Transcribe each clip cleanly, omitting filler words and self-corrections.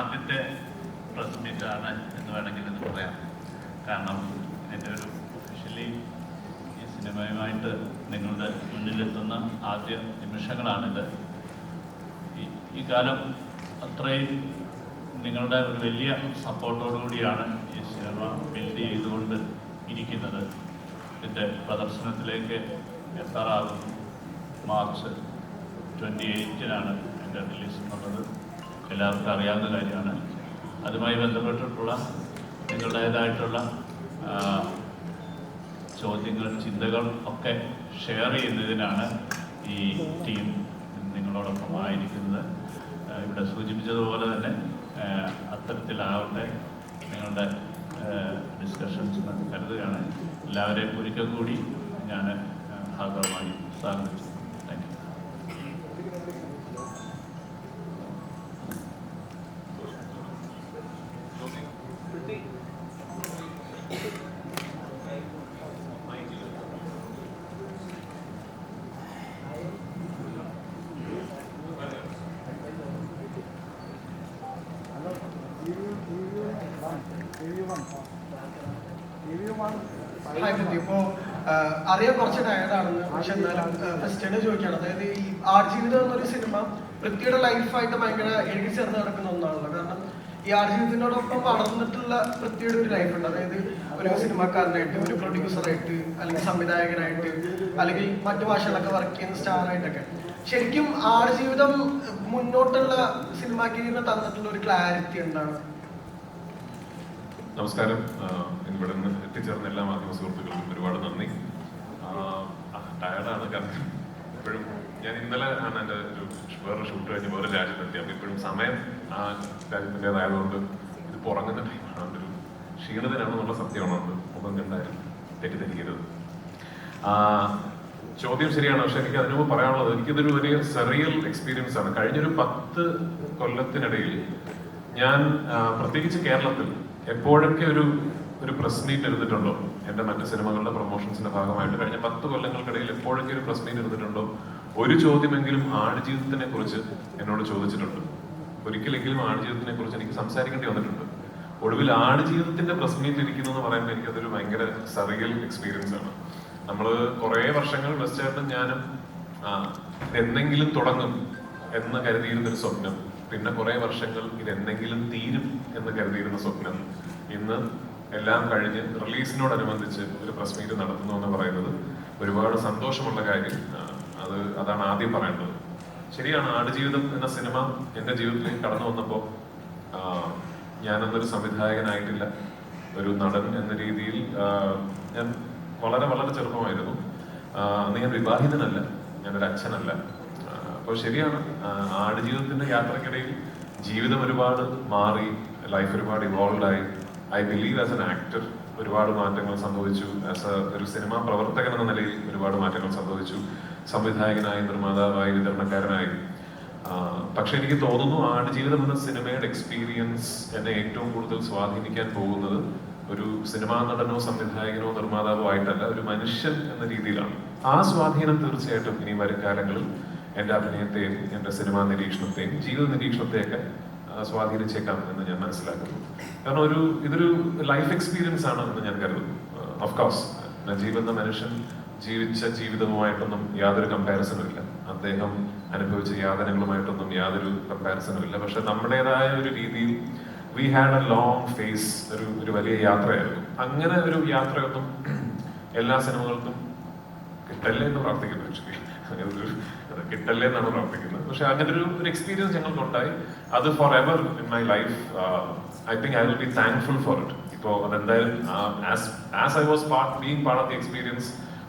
ആദ്യത്തെ പ്രസ് മീറ്റാണ് എന്ന് വേണമെങ്കിൽ ഇത് പറയാം. കാരണം ഇതിൻ്റെ ഒരു ഒഫീഷ്യലി ഈ സിനിമയുമായിട്ട് നിങ്ങളുടെ മുന്നിലെത്തുന്ന ആദ്യ നിമിഷങ്ങളാണിത്. ഈ കാലം അത്രയും നിങ്ങളുടെ ഒരു വലിയ സപ്പോർട്ടോടുകൂടിയാണ് ഈ സിനിമ ബിൽഡ് ചെയ്തുകൊണ്ട് ഇരിക്കുന്നത്. ഇതിൻ്റെ പ്രദർശനത്തിലേക്ക് എത്താറാകുന്നു. മാർച്ച് 28-നാണ് എൻ്റെ റിലീസ് എന്നുള്ളത് എല്ലാവർക്കും അറിയാവുന്ന കാര്യമാണ്. അതുമായി ബന്ധപ്പെട്ടിട്ടുള്ള നിങ്ങളുടേതായിട്ടുള്ള ചോദ്യങ്ങൾ, ചിന്തകൾ ഒക്കെ ഷെയർ ചെയ്യുന്നതിനാണ് ഈ ടീം നിങ്ങളോടൊപ്പം ആയിരിക്കുന്നത്. ഇവിടെ സൂചിപ്പിച്ചതുപോലെ തന്നെ അത്തരത്തിലാവട്ടെ നിങ്ങളുടെ ഡിസ്കഷൻസ് കരുതുകയാണ്. എല്ലാവരെയും ഒരിക്കൽ കൂടി ഞാൻ ഭാഗമായി സ്വാഗതം ചെയ്യുന്നു. Thank you. ഇപ്പോൾ അറിയാൻ കുറച്ച് ടയർഡാണെന്ന്, പക്ഷെ എന്നാലും ഫസ്റ്റ് ചോദിക്കുകയാണ്. അതായത് ഈ ആടുജീവിതം എന്നൊരു സിനിമ പൃഥ്വിയുടെ ലൈഫായിട്ട് ഭയങ്കര എഴുതി ചേർന്ന് നടക്കുന്ന ഒന്നാണല്ലോ. കാരണം ഈ ആടുജീവിതത്തിനോടൊപ്പം വളർന്നിട്ടുള്ള പൃഥ്വിയുടെ ഒരു ലൈഫുണ്ട്. അതായത് ഒരു സിനിമാക്കാരനായിട്ട്, ഒരു പ്രൊഡ്യൂസറായിട്ട്, അല്ലെങ്കിൽ സംവിധായകനായിട്ട്, അല്ലെങ്കിൽ മറ്റു ഭാഷകളൊക്കെ വർക്ക് ചെയ്യുന്ന സ്റ്റാറായിട്ടൊക്കെ. ശരിക്കും ആടുജീവിതം മുന്നോട്ടുള്ള സിനിമാക്കിന് തന്നിട്ടുള്ള ഒരു ക്ലാരിറ്റി എന്താണ്? നമസ്കാരം. ഇവിടെ നിന്ന് എത്തിച്ചേർന്ന എല്ലാ മാധ്യമ സുഹൃത്തുക്കൾക്കും ഒരുപാട് നന്ദി. ടയർഡാണ്, കാരണം ഇപ്പോഴും ഞാൻ ഇന്നലെ ആണ് എൻ്റെ ഒരു വേറെ ഷൂട്ട് കഴിഞ്ഞ് വേറെ രാജ്യത്തെത്തി. അപ്പോൾ ഇപ്പോഴും സമയം ആ രാജ്യത്തിൻ്റെതായതുകൊണ്ട് ഇത് പുറങ്ങുന്ന ടൈമാണ്. അതുകൊണ്ട് ഒരു ക്ഷീണിതനാണെന്നുള്ള സത്യമാണ്. മുഖം കണ്ടാലും തെറ്റിദ്ധരിക്കരുത്. ചോദ്യം ശരിയാണ്, പക്ഷെ എനിക്ക് അതിനു മുമ്പ് പറയാനുള്ളത്, എനിക്കിതൊരു വലിയ സെറിയൽ എക്സ്പീരിയൻസ് ആണ്. കഴിഞ്ഞൊരു 10 കൊല്ലത്തിനിടയിൽ ഞാൻ പ്രത്യേകിച്ച് കേരളത്തിൽ എപ്പോഴൊക്കെ ഒരു പ്രസ് മീറ്റ് എടുത്തിട്ടുണ്ടോ, എൻ്റെ മറ്റ് സിനിമകളുടെ പ്രൊമോഷൻസിന്റെ ഭാഗമായിട്ട് കഴിഞ്ഞ 10 കൊല്ലങ്ങൾക്കിടയിൽ എപ്പോഴൊക്കെ ഒരു പ്രസ് മീറ്റ് എടുത്തിട്ടുണ്ടോ, ഒരു ചോദ്യമെങ്കിലും ആടുജീവിതത്തിനെ കുറിച്ച് എന്നോട് ചോദിച്ചിട്ടുണ്ട്. ഒരിക്കലെങ്കിലും ആടുജീവിതത്തിനെ കുറിച്ച് എനിക്ക് സംസാരിക്കേണ്ടി വന്നിട്ടുണ്ട്. ഒടുവിൽ ആടുജീവിതത്തിന്റെ പ്രസ് മീറ്റ് ഇരിക്കുന്നു എന്ന് പറയുമ്പോൾ എനിക്കതൊരു ഭയങ്കര സറിയൽ എക്സ്പീരിയൻസ് ആണ്. നമ്മൾ കുറേ വർഷങ്ങൾ വെസ്റ്റേട്ടും ഞാനും ഇതെന്തെങ്കിലും തുടങ്ങും എന്ന് കരുതിയിരുന്നൊരു സ്വപ്നം, പിന്നെ കുറെ വർഷങ്ങൾ ഇതെന്തെങ്കിലും തീരും എന്ന് കരുതിയിരുന്ന സ്വപ്നം, ഇന്ന് എല്ലാം കഴിഞ്ഞ് റിലീസിനോടനുബന്ധിച്ച് ഒരു പ്രസ് മീറ്റ് നടത്തുന്നു എന്ന് പറയുന്നത് ഒരുപാട് സന്തോഷമുള്ള കാര്യം. അതാണ് ആദ്യം പറയേണ്ടത്. ശരിയാണ്, ആടുജീവിതം എന്ന സിനിമ എൻ്റെ ജീവിതത്തിലേക്ക് കടന്നു വന്നപ്പോൾ ഞാനന്നൊരു സംവിധായകനായിട്ടില്ല, ഒരു നടൻ എന്ന രീതിയിൽ ഞാൻ വളരെ വളരെ ചെറുപ്പമായിരുന്നു. അന്ന് ഞാൻ വിവാഹിതനല്ല, ഞാനൊരു അച്ഛനല്ല. അപ്പോൾ ശരിയാണ്, ആടുജീവിതത്തിന്റെ യാത്രക്കിടയിൽ ജീവിതം ഒരുപാട് മാറി, ലൈഫ് ഒരുപാട് ഇവോൾവ് ആയി. I believe as an actor ഒരുപാട് മാറ്റങ്ങൾ സംഭവിച്ചു. ആസ് ഒരു സിനിമാ പ്രവർത്തകൻ എന്ന നിലയിൽ ഒരുപാട് മാറ്റങ്ങൾ സംഭവിച്ചു. സംവിധായകനായി, നിർമ്മാതാവായി, വിതരണക്കാരനായി. പക്ഷെ എനിക്ക് തോന്നുന്നു ആടുജീവിതം എന്ന സിനിമയുടെ എക്സ്പീരിയൻസ് എന്നെ ഏറ്റവും കൂടുതൽ സ്വാധീനിക്കാൻ പോകുന്നത് ഒരു സിനിമാ നടനോ സംവിധായകനോ നിർമ്മാതാവോ ആയിട്ടല്ല, ഒരു മനുഷ്യൻ എന്ന രീതിയിലാണ്. ആ സ്വാധീനം തീർച്ചയായിട്ടും ഇനി വരും കാലങ്ങളിൽ എൻ്റെ അഭിനയത്തെയും എൻ്റെ സിനിമാ നിരീക്ഷണത്തെയും ജീവിത നിരീക്ഷണത്തെയൊക്കെ സ്വാധീനിച്ചേക്കാം എന്ന് ഞാൻ മനസ്സിലാക്കുന്നു. കാരണം ഇതൊരു ലൈഫ് എക്സ്പീരിയൻസ് ആണ് എന്ന് ഞാൻ കരുതുന്നു. ഓഫ്കോഴ്സ് നജീബ് എന്ന മനുഷ്യൻ ജീവിച്ച ജീവിതവുമായിട്ടൊന്നും യാതൊരു കമ്പാരിസണും ഇല്ല, അദ്ദേഹം അനുഭവിച്ച യാതനകളുമായിട്ടൊന്നും യാതൊരു കമ്പാരിസണും ഇല്ല. പക്ഷെ നമ്മുടേതായ ഒരു രീതിയിൽ we had a long phase, ഒരു വലിയ യാത്രയായിരുന്നു. അങ്ങനെ ഒരു യാത്രയൊന്നും എല്ലാ സിനിമകൾക്കും കിട്ടല്ലേ എന്ന് പ്രാർത്ഥിക്കുന്നു. കിട്ടല്ലേ എന്നാണ് പ്രാർത്ഥിക്കുന്നത്. പക്ഷെ അങ്ങനെ ഒരു എക്സ്പീരിയൻസ് ഞങ്ങൾക്ക് ഉണ്ടായി. അത് forever in my life. I think I will be thankful for it. ഇപ്പോൾ അതെന്തായാലും as I was being part of the experience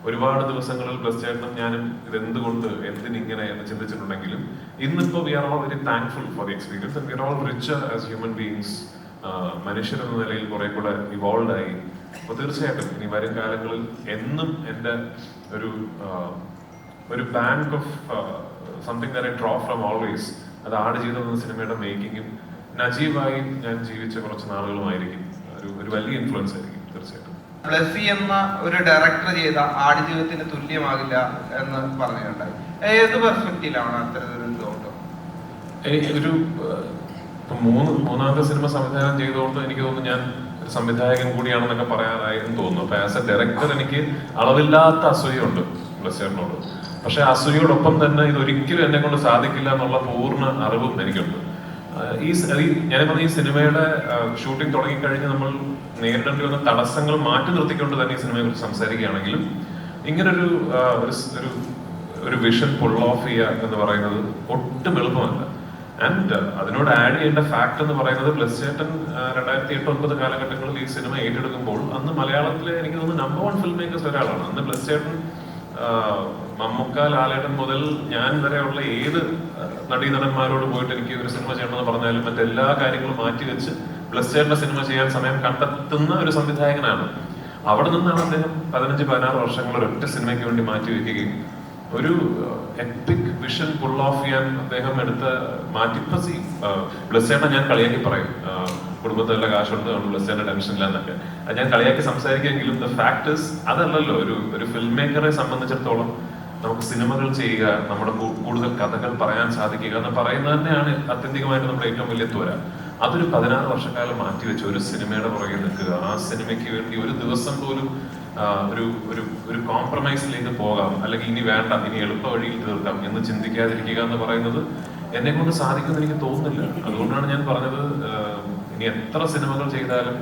ഒരുപാട് ദിവസങ്ങളിൽ ചേട്ടനും ഞാനും ഇതെന്തുകൊണ്ട് എന്തിനിങ്ങനെ എന്ന് ചിന്തിച്ചിട്ടുണ്ടെങ്കിലും ഇന്നിപ്പോ we are all very thankful for the experience and we are all richer as human beings. മനുഷ്യരെന്ന നിലയിൽ കുറെ കൂടെ ഇവോൾവ് ആയി. അപ്പൊ തീർച്ചയായിട്ടും ഇനി വരും കാലങ്ങളിൽ എന്നും എൻ്റെ ഒരു bank of something that I draw from always, അത് ആടുജീവിതം എന്ന സിനിമയുടെ മേക്കിങ്ങും നജീബായി ഞാൻ ജീവിച്ച കുറച്ച് നാളുകളുമായിരിക്കും. ഒരു വലിയ ഇൻഫ്ലുവൻസ് ആയിരിക്കും തീർച്ചയായിട്ടും. ബ്ലസ്സി എന്ന ഒരു ഡയറക്ടർ ചെയ്ത ആടുജീവിതത്തിന് തുല്യമാകില്ല എന്ന് പറഞ്ഞിട്ടുണ്ടായി. ഏത് പെർസ്പെക്റ്റീവിലാണ് അത്തരത്തിലൊരു തോട്ട്? ഒരു ഇപ്പം മൂന്നാമത്തെ സിനിമ സംവിധാനം ചെയ്തുകൊണ്ട് എനിക്ക് തോന്നുന്നു ഞാൻ ഒരു സംവിധായകൻ കൂടിയാണെന്നൊക്കെ പറയാറായെന്ന് തോന്നുന്നു. അപ്പൊ ആസ് എ ഡയറക്ടർ എനിക്ക് അളവില്ലാത്ത അസൂയുണ്ട് ബ്ലസ്സേട്ടനോട്. പക്ഷെ അസൂയോടൊപ്പം തന്നെ ഇതൊരിക്കലും എന്നെ കൊണ്ട് സാധിക്കില്ല എന്നുള്ള പൂർണ്ണ അറിവും എനിക്കുണ്ട്. ഞാൻ പറഞ്ഞ ഈ സിനിമയുടെ ഷൂട്ടിംഗ് തുടങ്ങിക്കഴിഞ്ഞ് നമ്മൾ നേരിടേണ്ടി വന്ന തടസ്സങ്ങൾ മാറ്റി നിർത്തിക്കൊണ്ട് തന്നെ ഈ സിനിമയെ കുറിച്ച് സംസാരിക്കുകയാണെങ്കിലും ഇങ്ങനൊരു ഒരു വിഷൻ പുൾ ഓഫ് ചെയ്യുക എന്ന് പറയുന്നത് ഒട്ടും എളുപ്പമല്ല. ആൻഡ് അതിനോട് ആഡ് ചെയ്യേണ്ട ഫാക്ട് എന്ന് പറയുന്നത് ബ്ലസ്സേട്ടൻ 2008-2009 കാലഘട്ടങ്ങളിൽ ഈ സിനിമ ഏറ്റെടുക്കുമ്പോൾ അന്ന് മലയാളത്തിലെ എനിക്ക് തോന്നുന്നു നമ്പർ 1 ഫിൽം മേക്കേഴ്സ് ഒരാളാണ്. അന്ന് ബ്ലസ്സേട്ടൻ മമ്മൂക്ക, ലാലേട്ടൻ മുതൽ ഞാൻ വരെയുള്ള ഏത് നടീനടന്മാരോട് പോയിട്ട് എനിക്ക് ഒരു സിനിമ ചെയ്യണമെന്ന് പറഞ്ഞാലും മറ്റെല്ലാ കാര്യങ്ങളും മാറ്റിവെച്ച് ബ്ലസ്സേട്ടന്റെ സിനിമ ചെയ്യാൻ സമയം കണ്ടെത്തുന്ന ഒരു സംവിധായകനാണ്. അവിടെ നിന്നാണ് അദ്ദേഹം 15-16 വർഷങ്ങൾ ഒരൊറ്റ സിനിമയ്ക്ക് വേണ്ടി മാറ്റിവെക്കുകയും ഒരു എപ്പിക് വിഷൻ പുൾ ഓഫ് ചെയ്യാൻ അദ്ദേഹം എടുത്ത മാറ്റിപ്പസി. ബ്ലസ്സേട്ടനെ ഞാൻ കളിയാക്കി പറയും, കുടുംബത്തിലുള്ള കാശുണ്ട് ബ്ലസ്സേന്റെ ടെൻഷൻ ഇല്ല എന്നൊക്കെ. അത് ഞാൻ കളിയാക്കി സംസാരിക്കുമെങ്കിലും ദ ഫാക്ടേഴ്സ് അതല്ലല്ലോ. ഒരു ഫിൽം മേക്കറെ സംബന്ധിച്ചിടത്തോളം നമുക്ക് സിനിമകൾ ചെയ്യുക, നമ്മുടെ കൂടുതൽ കഥകൾ പറയാൻ സാധിക്കുക എന്ന് പറയുന്നത് തന്നെയാണ് ആത്യന്തികമായിട്ട് നമ്മുടെ ഏറ്റവും വലിയ ത്വര. അതൊരു 16 വർഷക്കാലം മാറ്റിവെച്ച് ഒരു സിനിമയുടെ പുറകെ നിൽക്കുക, ആ സിനിമയ്ക്ക് വേണ്ടി ഒരു ദിവസം പോലും ഒരു കോംപ്രമൈസിലേക്ക് പോകാം, അല്ലെങ്കിൽ ഇനി വേണ്ട, ഇനി എളുപ്പ വഴിയിൽ തീർക്കാം എന്ന് ചിന്തിക്കാതിരിക്കുക എന്ന് പറയുന്നത് എന്നെ കൊണ്ട് സാധിക്കുമെന്ന് എനിക്ക് തോന്നുന്നില്ല. അതുകൊണ്ടാണ് ഞാൻ പറഞ്ഞത്, ഇനി എത്ര സിനിമകൾ ചെയ്താലും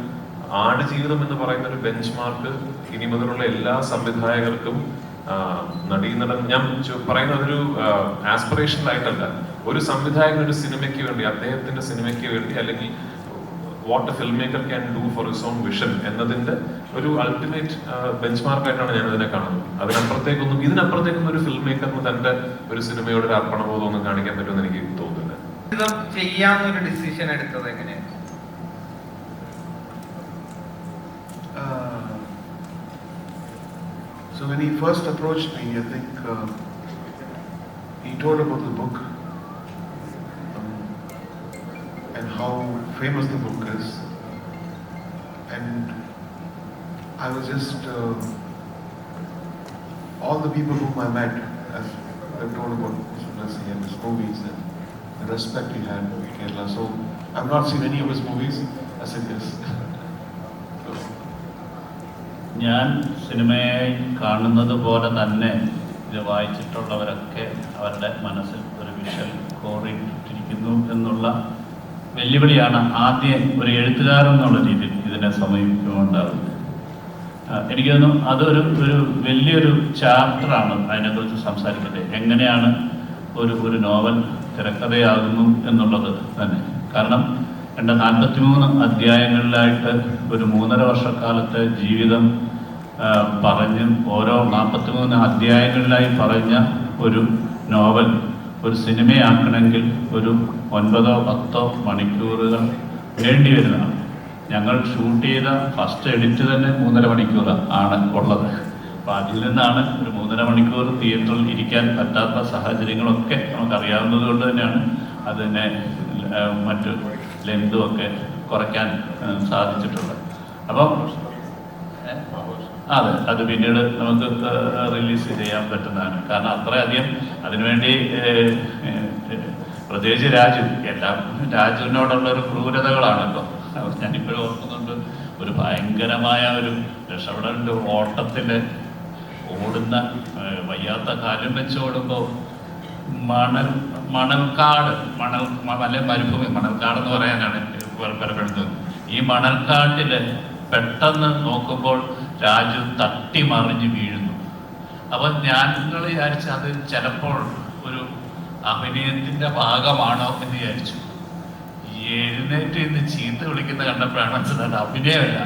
ആടുജീവിതം എന്ന് പറയുന്ന ഒരു ബെഞ്ച് മാർക്ക് ഇനി മുതലുള്ള എല്ലാ സംവിധായകർക്കും നടൻ ഞാൻ പറയുന്ന ഒരു ആസ്പിറേഷണൽ ആയിട്ടല്ല. ഒരു സംവിധായകൻ ഒരു സിനിമയ്ക്ക് വേണ്ടി, അദ്ദേഹത്തിന്റെ സിനിമയ്ക്ക് വേണ്ടി, അല്ലെങ്കിൽ what A film maker can do for his own vision എന്നതിന്റെ ഒരു അൾട്ടിമേറ്റ് ബെഞ്ച് മാർക്കായിട്ടാണ് ഞാൻ അതിനെ കാണുന്നത്. ഇതിനപ്പുറത്തേക്കൊന്നും ഒരു ഫിൽം മേക്കറിന് തന്റെ ഒരു സിനിമയോട് ഒരു അർപ്പണബോധം ഒന്നും കാണിക്കാൻ പറ്റുമെന്ന് എനിക്ക് തോന്നുന്നില്ല. ചെയ്യാന്നൊരു ഡിസിഷൻ എടുത്തത് എങ്ങനെയാണ്? So when he first approached me, I think he told about the book and how famous the book is, and I was just all the people whom I met, as they've told about Mr. Blessing and his movies and the respect he had for Kerala. So I've not seen any of his movies. I said yes. ഞാൻ സിനിമയെ കാണുന്നത് പോലെ തന്നെ ഇത് വായിച്ചിട്ടുള്ളവരൊക്കെ അവരുടെ മനസ്സിൽ ഒരു visual കോറിയിട്ടിരിക്കുന്നു എന്നുള്ള വെല്ലുവിളിയാണ് ആദ്യം ഒരു എഴുത്തുകാരൻ എന്നുള്ള രീതിയിൽ ഇതിനെ സമീപിക്കുന്നുണ്ടാകുന്നത്. എനിക്ക് തോന്നുന്നു അതൊരു വലിയൊരു ചാപ്റ്ററാണ് അതിനെക്കുറിച്ച് സംസാരിക്കുന്നത്. എങ്ങനെയാണ് ഒരു നോവൽ തിരക്കഥയാകുന്നു എന്നുള്ളത് തന്നെ. കാരണം 43 അധ്യായങ്ങളിലായിട്ട് ഒരു 3.5 വർഷക്കാലത്തെ ജീവിതം പറഞ്ഞ് ഓരോ 43 അധ്യായങ്ങളിലായി പറഞ്ഞ ഒരു നോവൽ ഒരു സിനിമയാക്കണമെങ്കിൽ ഒരു 9-10 മണിക്കൂറുകൾ വേണ്ടി വരുന്നതാണ്. ഞങ്ങൾ ഷൂട്ട് ചെയ്ത ഫസ്റ്റ് എഡിറ്റ് തന്നെ 3.5 മണിക്കൂർ ആണ് ഉള്ളത്. അപ്പോൾ അതിൽ നിന്നാണ് ഒരു 3.5 മണിക്കൂർ തിയേറ്ററിൽ ഇരിക്കാൻ പറ്റാത്ത സാഹചര്യങ്ങളൊക്കെ നമുക്കറിയാവുന്നത് കൊണ്ട് തന്നെയാണ് അതിനെ മറ്റു ലെങ്തും ഒക്കെ കുറയ്ക്കാൻ സാധിച്ചിട്ടുള്ളത്. അപ്പം അതെ, അത് പിന്നീട് നമുക്ക് റിലീസ് ചെയ്യാൻ പറ്റുന്നതാണ്. കാരണം അത്രയധികം അതിനുവേണ്ടി പ്രത്യേകിച്ച് രാജുവിനോടുള്ള ഒരു ക്രൂരതകളാണല്ലോ. ഞാനിപ്പോഴും ഓർക്കുന്നുണ്ട്, ഒരു ഭയങ്കരമായ ഒരു രക്ഷപ്പെടേണ്ട ഓട്ടത്തിൽ ഓടുന്ന വയ്യാത്ത കാലും വെച്ചോടുമ്പോൾ മണൽക്കാട് മരുഭൂമി മണൽക്കാടെന്ന് പറയാനാണ് പരപ്പെടുന്നത്. ഈ മണൽക്കാട്ടിൽ പെട്ടെന്ന് നോക്കുമ്പോൾ രാജു തട്ടി മറിഞ്ഞ് വീഴുന്നു. അപ്പം ഞങ്ങൾ വിചാരിച്ചു അത് ചിലപ്പോൾ ഒരു അഭിനയത്തിൻ്റെ ഭാഗമാണോ എന്ന് വിചാരിച്ചു. എഴുന്നേറ്റ് ഇന്ന് ചീത്ത വിളിക്കുന്ന കണ്ടപ്പോഴാണ് മനസ്സിലായത് അഭിനയമല്ല.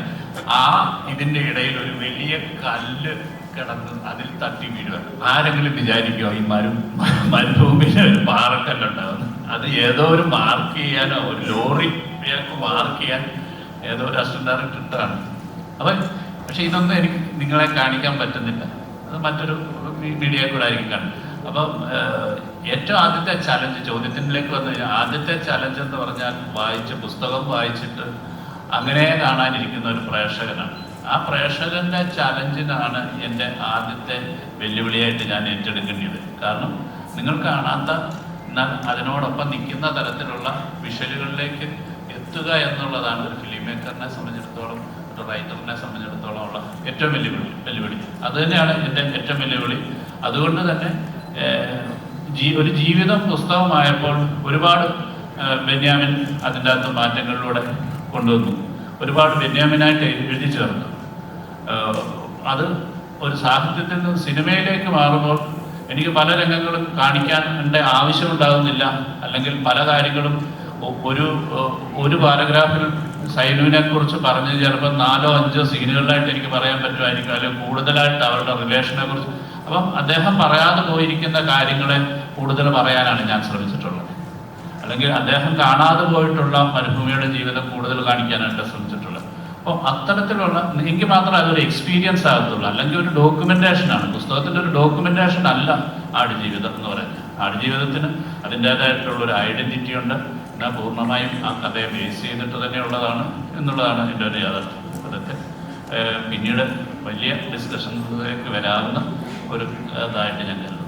ഇതിൻ്റെ ഇടയിൽ ഒരു വലിയ കല്ല് കിടന്ന് അതിൽ തട്ടി വീഴുക. ആരെങ്കിലും വിചാരിക്കുമോ ഈ മരുഭൂമിയിൽ ഒരു പാറക്കല്ലുണ്ടാവുന്നു? അത് ഏതോ ഒരു മാർക്ക് ചെയ്യാനോ ഒരു ലോറിക്ക് മാർക്ക് ചെയ്യാൻ ഏതോ ഒരു അസിസ്റ്റന്റ് ഡയറക്ടർ ഇട്ടാണ്. പക്ഷെ ഇതൊന്നും എനിക്ക് നിങ്ങളെ കാണിക്കാൻ പറ്റുന്നില്ല. അത് മറ്റൊരു മീഡിയ കൂടെ ആയിരിക്കും കാണുന്നത്. അപ്പം ഏറ്റവും ആദ്യത്തെ ചലഞ്ച്, ചോദ്യത്തിലേക്ക് വന്നു കഴിഞ്ഞാൽ ആദ്യത്തെ ചലഞ്ച് എന്ന് പറഞ്ഞാൽ പുസ്തകം വായിച്ചിട്ട് അങ്ങനെ കാണാനിരിക്കുന്ന ഒരു പ്രേക്ഷകനാണ്. ആ പ്രേക്ഷകന്റെ ചലഞ്ചിനാണ് എൻ്റെ ആദ്യത്തെ വെല്ലുവിളിയായിട്ട് ഞാൻ ഏറ്റെടുക്കേണ്ടത്. കാരണം നിങ്ങൾ കാണാത്ത എന്നാൽ അതിനോടൊപ്പം നിൽക്കുന്ന തരത്തിലുള്ള വിഷ്വലുകളിലേക്ക് എത്തുക എന്നുള്ളതാണ് ഒരു ഫിലിം മേക്കറിനെ സംബന്ധിച്ചിടത്തോളം, ഒരു റൈറ്ററിനെ സംബന്ധിച്ചിടത്തോളം ഉള്ള ഏറ്റവും വെല്ലുവിളി. അത് തന്നെയാണ് എൻ്റെ ഏറ്റവും വെല്ലുവിളി. അതുകൊണ്ട് തന്നെ ഒരു ജീവിതം പുസ്തകമായപ്പോൾ ഒരുപാട് ബെന്യാമിൻ അതിൻ്റെ അകത്ത് മാറ്റങ്ങളിലൂടെ കൊണ്ടുവന്നു. ഒരുപാട് ബെന്യാമിനായിട്ട് എഴുതി ചേർന്നു. അത് ഒരു സാഹിത്യത്തിൽ നിന്ന് സിനിമയിലേക്ക് മാറുമ്പോൾ എനിക്ക് പല രംഗങ്ങളും കാണിക്കാൻ എൻ്റെ ആവശ്യമുണ്ടാകുന്നില്ല. അല്ലെങ്കിൽ പല കാര്യങ്ങളും ഒരു പാരഗ്രാഫിൽ സൈനുവിനെ കുറിച്ച് പറഞ്ഞ് ചിലപ്പോൾ 4-5 സീനുകളിലായിട്ട് എനിക്ക് പറയാൻ പറ്റുമായിരിക്കും, അല്ലെങ്കിൽ കൂടുതലായിട്ട് അവരുടെ റിലേഷനെ കുറിച്ച്. അപ്പം അദ്ദേഹം പറയാതെ പോയിരിക്കുന്ന കാര്യങ്ങളെ കൂടുതൽ പറയാനാണ് ഞാൻ ശ്രമിച്ചിട്ടുള്ളത്. അല്ലെങ്കിൽ അദ്ദേഹം കാണാതെ പോയിട്ടുള്ള മരുഭൂമിയുടെ ജീവിതം കൂടുതൽ കാണിക്കാനാണ് ശ്രമിച്ചിട്ടുള്ളത്. അപ്പോൾ അത്തരത്തിലുള്ള എനിക്ക് മാത്രമേ അതൊരു എക്സ്പീരിയൻസ് ആകത്തുള്ളൂ. അല്ലെങ്കിൽ ഒരു ഡോക്യുമെന്റേഷനാണ്, പുസ്തകത്തിൻ്റെ ഒരു ഡോക്യുമെന്റേഷൻ അല്ല ആടുജീവിതം എന്ന് പറയുന്നത്. ആടുജീവിതത്തിന് അതിൻ്റേതായിട്ടുള്ളൊരു ഐഡന്റിറ്റി ഉണ്ട്. എന്നാൽ പൂർണ്ണമായും ആ കഥയെ ബേസ് ചെയ്തിട്ട് തന്നെയുള്ളതാണ് എന്നുള്ളതാണ് എൻ്റെ ഒരു യാഥാർത്ഥ്യം. അതൊക്കെ പിന്നീട് വലിയ ഡിസ്കഷനിലേക്ക് വരാവുന്ന ഒരു ഇതായിട്ട് ഞാൻ കരുതുന്നു.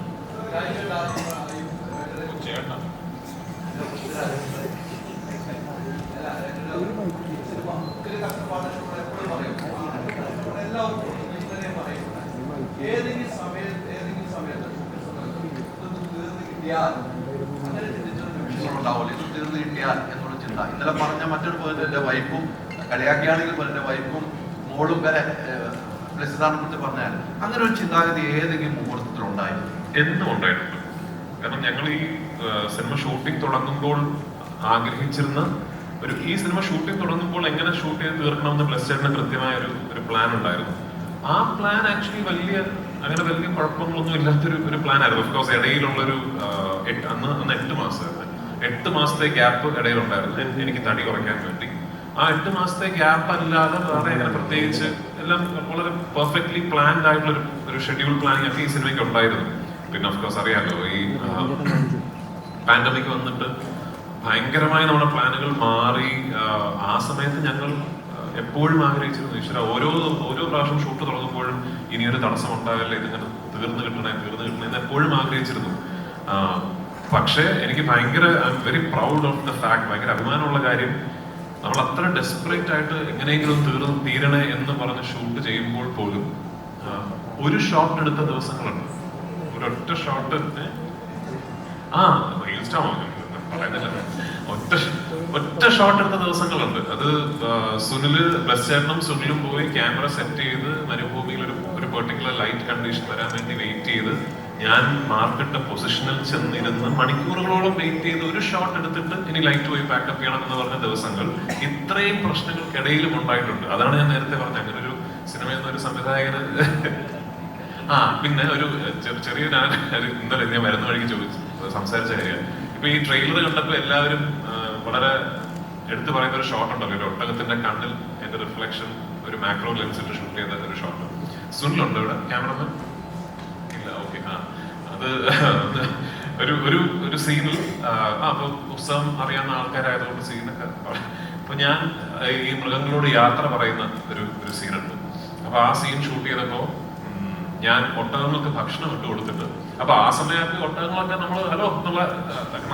തീർന്നു കിട്ടിയാൽ എന്നുള്ള ചിന്ത. ഇന്നലെ പറഞ്ഞ മറ്റൊരു പോയിന്റ്, എൻ്റെ വൈഫും കളിയാക്കിയാണെങ്കിൽ എൻ്റെ വൈഫും മോളും വരെ ബ്ലെസ്സിനെ കുറിച്ച് പറഞ്ഞാൽ അങ്ങനെ ഒരു ചിന്താഗതി ഏതെങ്കിലും മുഹൂർത്തത്തിലുണ്ടായിരുന്നു? എന്നും ഉണ്ടായിട്ടുണ്ട്. കാരണം ഞങ്ങൾ ഈ സിനിമ ഷൂട്ടിംഗ് തുടങ്ങുമ്പോൾ ആഗ്രഹിച്ചിരുന്ന ഈ സിനിമ ഷൂട്ടിംഗ് തുടങ്ങുമ്പോൾ എങ്ങനെ ഷൂട്ട് ചെയ്ത് തീർക്കണമെന്ന് ബ്ലെസ്സിന് കൃത്യമായ ഒരു പ്ലാൻ ഉണ്ടായിരുന്നു. ആ പ്ലാൻ ആക്ച്വലി വലിയ കുഴപ്പങ്ങളൊന്നും ഇല്ലാത്തൊരു പ്ലാൻ ആയിരുന്നു. ഓഫ്കോഴ്സ് ഇടയിലുള്ളൊരു അന്ന് 8 മാസമായിരുന്നു. 8 മാസത്തെ ഗ്യാപ്പ് ഇടയിലുണ്ടായിരുന്നു എനിക്ക് തടി കുറയ്ക്കാൻ വേണ്ടി. ആ 8 മാസത്തെ ഗ്യാപ്പ് അല്ലാതെ വേറെ അങ്ങനെ പ്രത്യേകിച്ച് എല്ലാം വളരെ പെർഫെക്റ്റ്ലി പ്ലാൻഡ് ആയിട്ടുള്ള ഒരു ഷെഡ്യൂൾ പ്ലാനിങ് ഒക്കെ ഈ സിനിമയ്ക്ക് ഉണ്ടായിരുന്നു. പിന്നെ ഓഫ്കോഴ്സ് അറിയാമല്ലോ, ഈ പാൻഡമിക് വന്നിട്ട് ഭയങ്കരമായി നമ്മുടെ പ്ലാനുകൾ മാറി. ആ സമയത്ത് ഞങ്ങൾ എപ്പോഴും ആഗ്രഹിച്ചിരുന്നു, ഈശ്വര ഓരോ പ്രാവശ്യം ഷൂട്ട് തുടങ്ങുമ്പോഴും ഇനിയൊരു തടസ്സം ഉണ്ടാവില്ല, ഇതിങ്ങനെ തീർന്നു കിട്ടണേ എന്ന് എപ്പോഴും ആഗ്രഹിച്ചിരുന്നു. പക്ഷേ എനിക്ക് I am very proud of the fact, ഭയങ്കര അഭിമാനമുള്ള കാര്യം, നമ്മൾ അത്ര ഡെസ്പറേറ്റ് ആയിട്ട് എങ്ങനെയെങ്കിലും തീരണേ എന്ന് പറഞ്ഞ് ഷൂട്ട് ചെയ്യുമ്പോൾ പോലും ഒരു ഷോട്ട് എടുത്ത ദിവസങ്ങളുണ്ട്. ഒരൊറ്റ ഷോട്ട് പറയുന്നില്ല, ഒറ്റ ഷോട്ട് എടുത്ത ദിവസങ്ങളുണ്ട്. അത് സുനിലും പോയി ക്യാമറ സെറ്റ് ചെയ്ത് മരുഭൂമിയിൽ ഒരു പെർട്ടിക്കുലർ ലൈറ്റ് കണ്ടീഷൻ വരാൻ വേണ്ടി വെയിറ്റ് ചെയ്ത് ഞാൻ മാർക്കിട്ട പൊസിഷനിൽ ചെന്നിരുന്ന് മണിക്കൂറുകളോളം വെയിറ്റ് ചെയ്ത് ഒരു ഷോട്ട് എടുത്തിട്ട് ഇനി ലൈറ്റ് പോയി പാക്കപ്പ് ചെയ്യണം എന്ന് പറഞ്ഞ ദിവസങ്ങൾ ഇത്രയും പ്രശ്നങ്ങൾക്കിടയിലും ഉണ്ടായിട്ടുണ്ട്. അതാണ് ഞാൻ നേരത്തെ പറഞ്ഞത്, അങ്ങനെ ഒരു സിനിമ എന്നൊരു സംവിധായകന് പിന്നെ ഒരു ചെറിയ ഇന്നലെ ഞാൻ വരുന്ന വഴിക്ക് സംസാരിച്ച കാര്യം, ഇപ്പൊ ഈ ട്രെയിലർ കണ്ടപ്പോൾ എല്ലാവരും വളരെ എടുത്തു പറയുന്ന ഒരു ഷോട്ട് ഉണ്ടല്ലോ, ഒരു ഒട്ടകത്തിന്റെ കണ്ണിൽ എന്റെ റിഫ്ലക്ഷൻ ഒരു മാക്രോ ലെൻസിൽ ഷൂട്ട് ചെയ്ത ഒരു ഷോട്ട്. സുനിലുണ്ടോ ഇവിടെ ക്യാമറമാൻ? ഇല്ല, ഓക്കെ. അത് ഒരു സീനിൽ അപ്പൊ പുസ്തകം അറിയാവുന്ന ആൾക്കാരായതുകൊണ്ട് സീനൊക്കെ അപ്പൊ ഞാൻ ഈ മൃഗങ്ങളോട് യാത്ര പറയുന്ന ഒരു സീനുണ്ട്. അപ്പൊ ആ സീൻ ഷൂട്ട് ചെയ്തപ്പോ ഞാൻ ഒട്ടകങ്ങൾക്ക് ഭക്ഷണം ഇട്ട് കൊടുത്തിട്ട്, അപ്പൊ ആ സമയത്ത് ഒട്ടകങ്ങളൊക്കെ നമ്മൾ ഹലോ എന്നുള്ള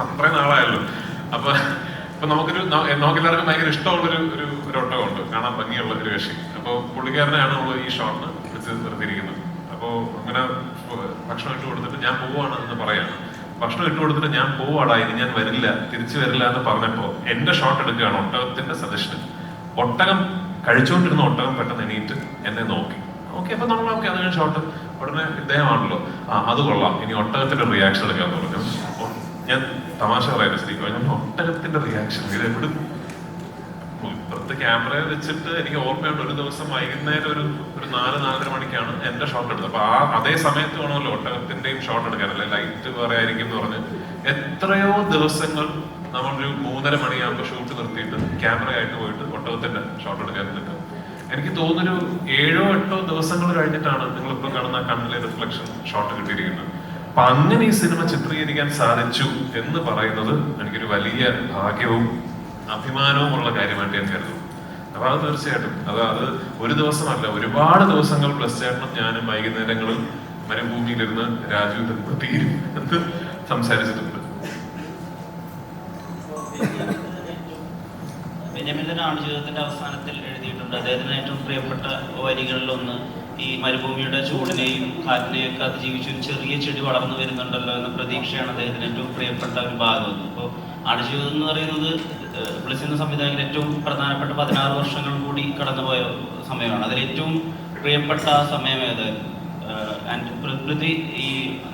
അത്രയും നാളായല്ലോ. അപ്പൊ നമുക്കെല്ലാവർക്കും ഭയങ്കര ഇഷ്ടമുള്ളൊരു ഒട്ടകമുണ്ട്, കാണാൻ ഭംഗിയുള്ള ഒരു കക്ഷി. അപ്പൊ പുള്ളിക്കാരനെയാണ് നമ്മൾ ഈ ഷോട്ടിന് നിർത്തിയിരിക്കുന്നത്. അപ്പോ അങ്ങനെ ഭക്ഷണം ഇട്ട് കൊടുത്തിട്ട് ഞാൻ പോവാണ് എന്ന് പറയാണ്. ഭക്ഷണം ഇട്ട് കൊടുത്തിട്ട് ഞാൻ പോവാടാ, ഇനി ഞാൻ വരില്ല, തിരിച്ചു വരില്ല എന്ന് പറഞ്ഞപ്പോ എന്റെ ഷോട്ട് എടുക്കുകയാണ് ഒട്ടകത്തിന്റെ സജഷൻ. ഒട്ടകം കഴിച്ചുകൊണ്ടിരുന്ന ഒട്ടകം പെട്ടെന്ന് എണീറ്റ് എന്നെ നോക്കി. അപ്പൊ നമ്മൾ ഓക്കെ, അത് കഴിഞ്ഞ ഷോട്ട് ഉടനെ ഇദ്ദേഹമാണല്ലോ, അത് കൊള്ളാം, ഇനി ഒട്ടകത്തിന്റെ റിയാക്ഷൻ എടുക്കാന്ന് പറഞ്ഞു. ഞാൻ തമാശ പറയാൻ ശരിക്കും, ഒട്ടകത്തിന്റെ റിയാക്ഷൻ ഇത് എവിടെ ഇപ്പുറത്ത് ക്യാമറ വെച്ചിട്ട് എനിക്ക് ഓർമ്മയുണ്ട്, ഒരു ദിവസം വൈകുന്നേരം ഒരു 4-4:30 മണിക്കാണ് എന്റെ ഷോട്ട് എടുത്തത്. അപ്പൊ അതേ സമയത്ത് വേണമല്ലോ ഒട്ടകത്തിന്റെയും ഷോട്ട് എടുക്കാനല്ലേ, ലൈറ്റ് വേറെ ആയിരിക്കും എന്ന് പറഞ്ഞ് എത്രയോ ദിവസങ്ങൾ നമ്മളൊരു 3:30 മണിയാകുമ്പോൾ ഷൂട്ട് നിർത്തിയിട്ട് ക്യാമറയായിട്ട് പോയിട്ട് ഒട്ടകത്തിന്റെ ഷോട്ട് എടുക്കാൻ നിൽക്കും. എനിക്ക് തോന്നുന്നൊരു 7-8 ദിവസങ്ങൾ കഴിഞ്ഞിട്ടാണ് നിങ്ങളിപ്പോ കാണുന്ന കണ്ണിലെ റിഫ്ലക്ഷൻ ഷോട്ട് കിട്ടിയിരിക്കുന്നത്. അപ്പൊ അങ്ങനെ ഈ സിനിമ ചിത്രീകരിക്കാൻ സാധിച്ചു എന്ന് പറയുന്നത് എനിക്കൊരു വലിയ ഭാഗ്യവും അഭിമാനവും ഉള്ള കാര്യമായിട്ട് ഞാൻ കരുതുന്നു. അപ്പൊ അത് തീർച്ചയായിട്ടും അത് ഒരു ദിവസമല്ല, ഒരുപാട് ദിവസങ്ങൾ പ്ലസ് ചേട്ടനും ഞാനും വൈകുന്നേരങ്ങളിൽ മരുഭൂമിയിലിരുന്ന് രാജു തീരും എന്ന് സംസാരിച്ചിട്ടുണ്ട്. ബെന്യാമിൻ്റെ ആടുജീവിതത്തിന്റെ അവസാനത്തിൽ എഴുതിയിട്ടുണ്ട്, അദ്ദേഹത്തിന് ഏറ്റവും പ്രിയപ്പെട്ട വരികളിലൊന്ന് ഈ മരുഭൂമിയുടെ ചൂടിനെയും കാറ്റിനെയും ഒക്കെ അതിജീവിച്ച് ഒരു ചെറിയ ചെടി വളർന്നു വരുന്നുണ്ടല്ലോ എന്ന പ്രതീക്ഷയാണ് അദ്ദേഹത്തിന് ഏറ്റവും പ്രിയപ്പെട്ട ഒരു ഭാഗം. അപ്പോൾ ആടുജീവിതം എന്ന് പറയുന്നത് ബ്ലിസിന്റെ സംവിധായകൻ ഏറ്റവും പ്രധാനപ്പെട്ട 16 വർഷങ്ങൾ കൂടി കടന്നുപോയ സമയമാണ്. അതിൽ ഏറ്റവും പ്രിയപ്പെട്ട സമയം ഏതായിരുന്നു? ആൻഡ് പൃഥ്വി ഈ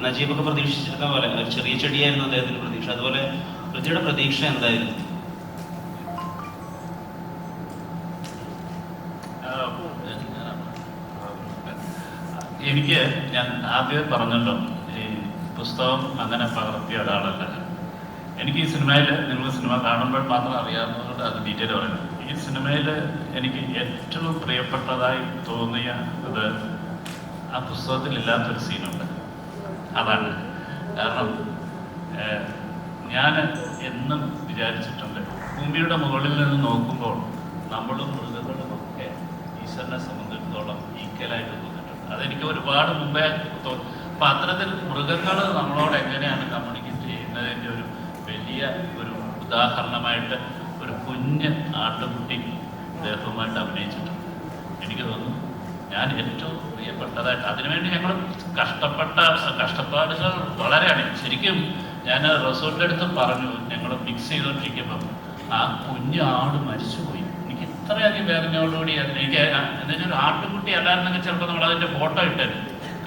നജീബൊക്കെ പ്രതീക്ഷിച്ചിരുന്ന പോലെ ഒരു ചെറിയ ചെടിയായിരുന്നു അദ്ദേഹത്തിന്റെ പ്രതീക്ഷ, അതുപോലെ പൃഥ്വിയുടെ പ്രതീക്ഷ എന്തായിരുന്നു? എനിക്ക് ഞാൻ ആദ്യം പറഞ്ഞല്ലോ, ഈ പുസ്തകം അങ്ങനെ പകർത്തിയ ഒരാളല്ല. എനിക്ക് ഈ സിനിമയിൽ, നിങ്ങൾ സിനിമ കാണുമ്പോൾ മാത്രം അറിയാവുന്നതുകൊണ്ട് അത് ഡീറ്റെയിൽ പറയുന്നത്. ഈ സിനിമയിൽ എനിക്ക് ഏറ്റവും പ്രിയപ്പെട്ടതായി തോന്നിയ അത് ആ പുസ്തകത്തിൽ ഇല്ലാത്തൊരു സീനുണ്ട്. അതാണ് കാരണം ഞാൻ എന്നും വിചാരിച്ചിട്ടുണ്ട്, ഭൂമിയുടെ മുകളിൽ നിന്ന് നോക്കുമ്പോൾ നമ്മളും മൃഗങ്ങളും ഒക്കെ ഈശ്വരനെ സംബന്ധിച്ചിടത്തോളം ഈക്വലായിട്ട് തോന്നിയിട്ടുണ്ട്. അതെനിക്ക് ഒരുപാട് മുമ്പേ തോന്നി. അപ്പം അത്തരത്തിൽ മൃഗങ്ങൾ നമ്മളോട് എങ്ങനെയാണ് കമ്മ്യൂണിക്കേറ്റ് ചെയ്യുന്നതിൻ്റെ ഒരു വലിയ ഒരു ഉദാഹരണമായിട്ട് ഒരു കുഞ്ഞ് ആട്ടുകുട്ടി ദേഹവുമായിട്ട് അഭിനയിച്ചിട്ടുണ്ട്. എനിക്ക് തോന്നുന്നു ഞാൻ ഏറ്റവും പ്രിയപ്പെട്ടതായിട്ട് അതിനുവേണ്ടി ഞങ്ങൾ കഷ്ടപ്പാടുകൾ വളരെയാണ്. ശരിക്കും ഞാൻ റസൂലിൻ്റെ അടുത്ത് പറഞ്ഞു, ഞങ്ങൾ മിക്സ് ചെയ്തുകൊണ്ടിരിക്കുമ്പം ആ കുഞ്ഞ് ആട് മരിച്ചുപോയി. എനിക്ക് ഇത്രയധികം വേദനയോടുകൂടി എനിക്ക് എന്നുവെച്ചാൽ ഒരു ആട്ടുകുട്ടി അല്ലായിരുന്നെങ്കിൽ ചിലപ്പോൾ നമ്മൾ അതിൻ്റെ ഫോട്ടോ ഇട്ടത്.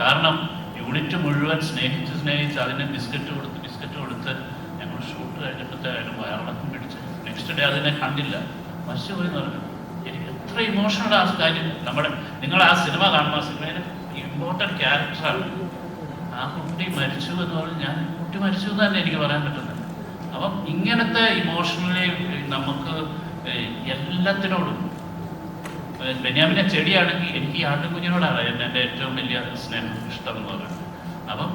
കാരണം യൂണിറ്റ് മുഴുവൻ സ്നേഹിച്ച് അതിന് ബിസ്ക്കറ്റ് കൊടുത്ത് ഞങ്ങൾ ഷൂട്ട് കഴിഞ്ഞപ്പോഴത്തേക്കും വയറിളക്കം പിടിച്ച് നെക്സ്റ്റ് ഡേ അതിനെ കണ്ടില്ല, മരിച്ചുപോയി എന്ന് പറഞ്ഞു. എനിക്ക് എത്ര ഇമോഷണൽ ആ കാര്യം. നിങ്ങൾ ആ സിനിമ കാണുമ്പോൾ ആ സിനിമയിലെ ഇമ്പോർട്ടൻറ്റ് ക്യാരക്ടറാണ്. ആ കുട്ടി മരിച്ചു എന്ന് പറഞ്ഞ് കുട്ടി മരിച്ചു എന്ന് തന്നെ എനിക്ക് പറയാൻ പറ്റുന്നത്. അപ്പം ഇങ്ങനത്തെ ഇമോഷണലി നമുക്ക് എല്ലാത്തിനോടും, ബെന്യാമിൻ്റെ ചെടിയാണെങ്കിൽ എനിക്ക് ഈ ആട്ടുകുഞ്ഞിനോടാണ് എൻ്റെ ഏറ്റവും വലിയ സ്നേഹം, ഇഷ്ടം എന്ന് പറയുന്നത്. അപ്പം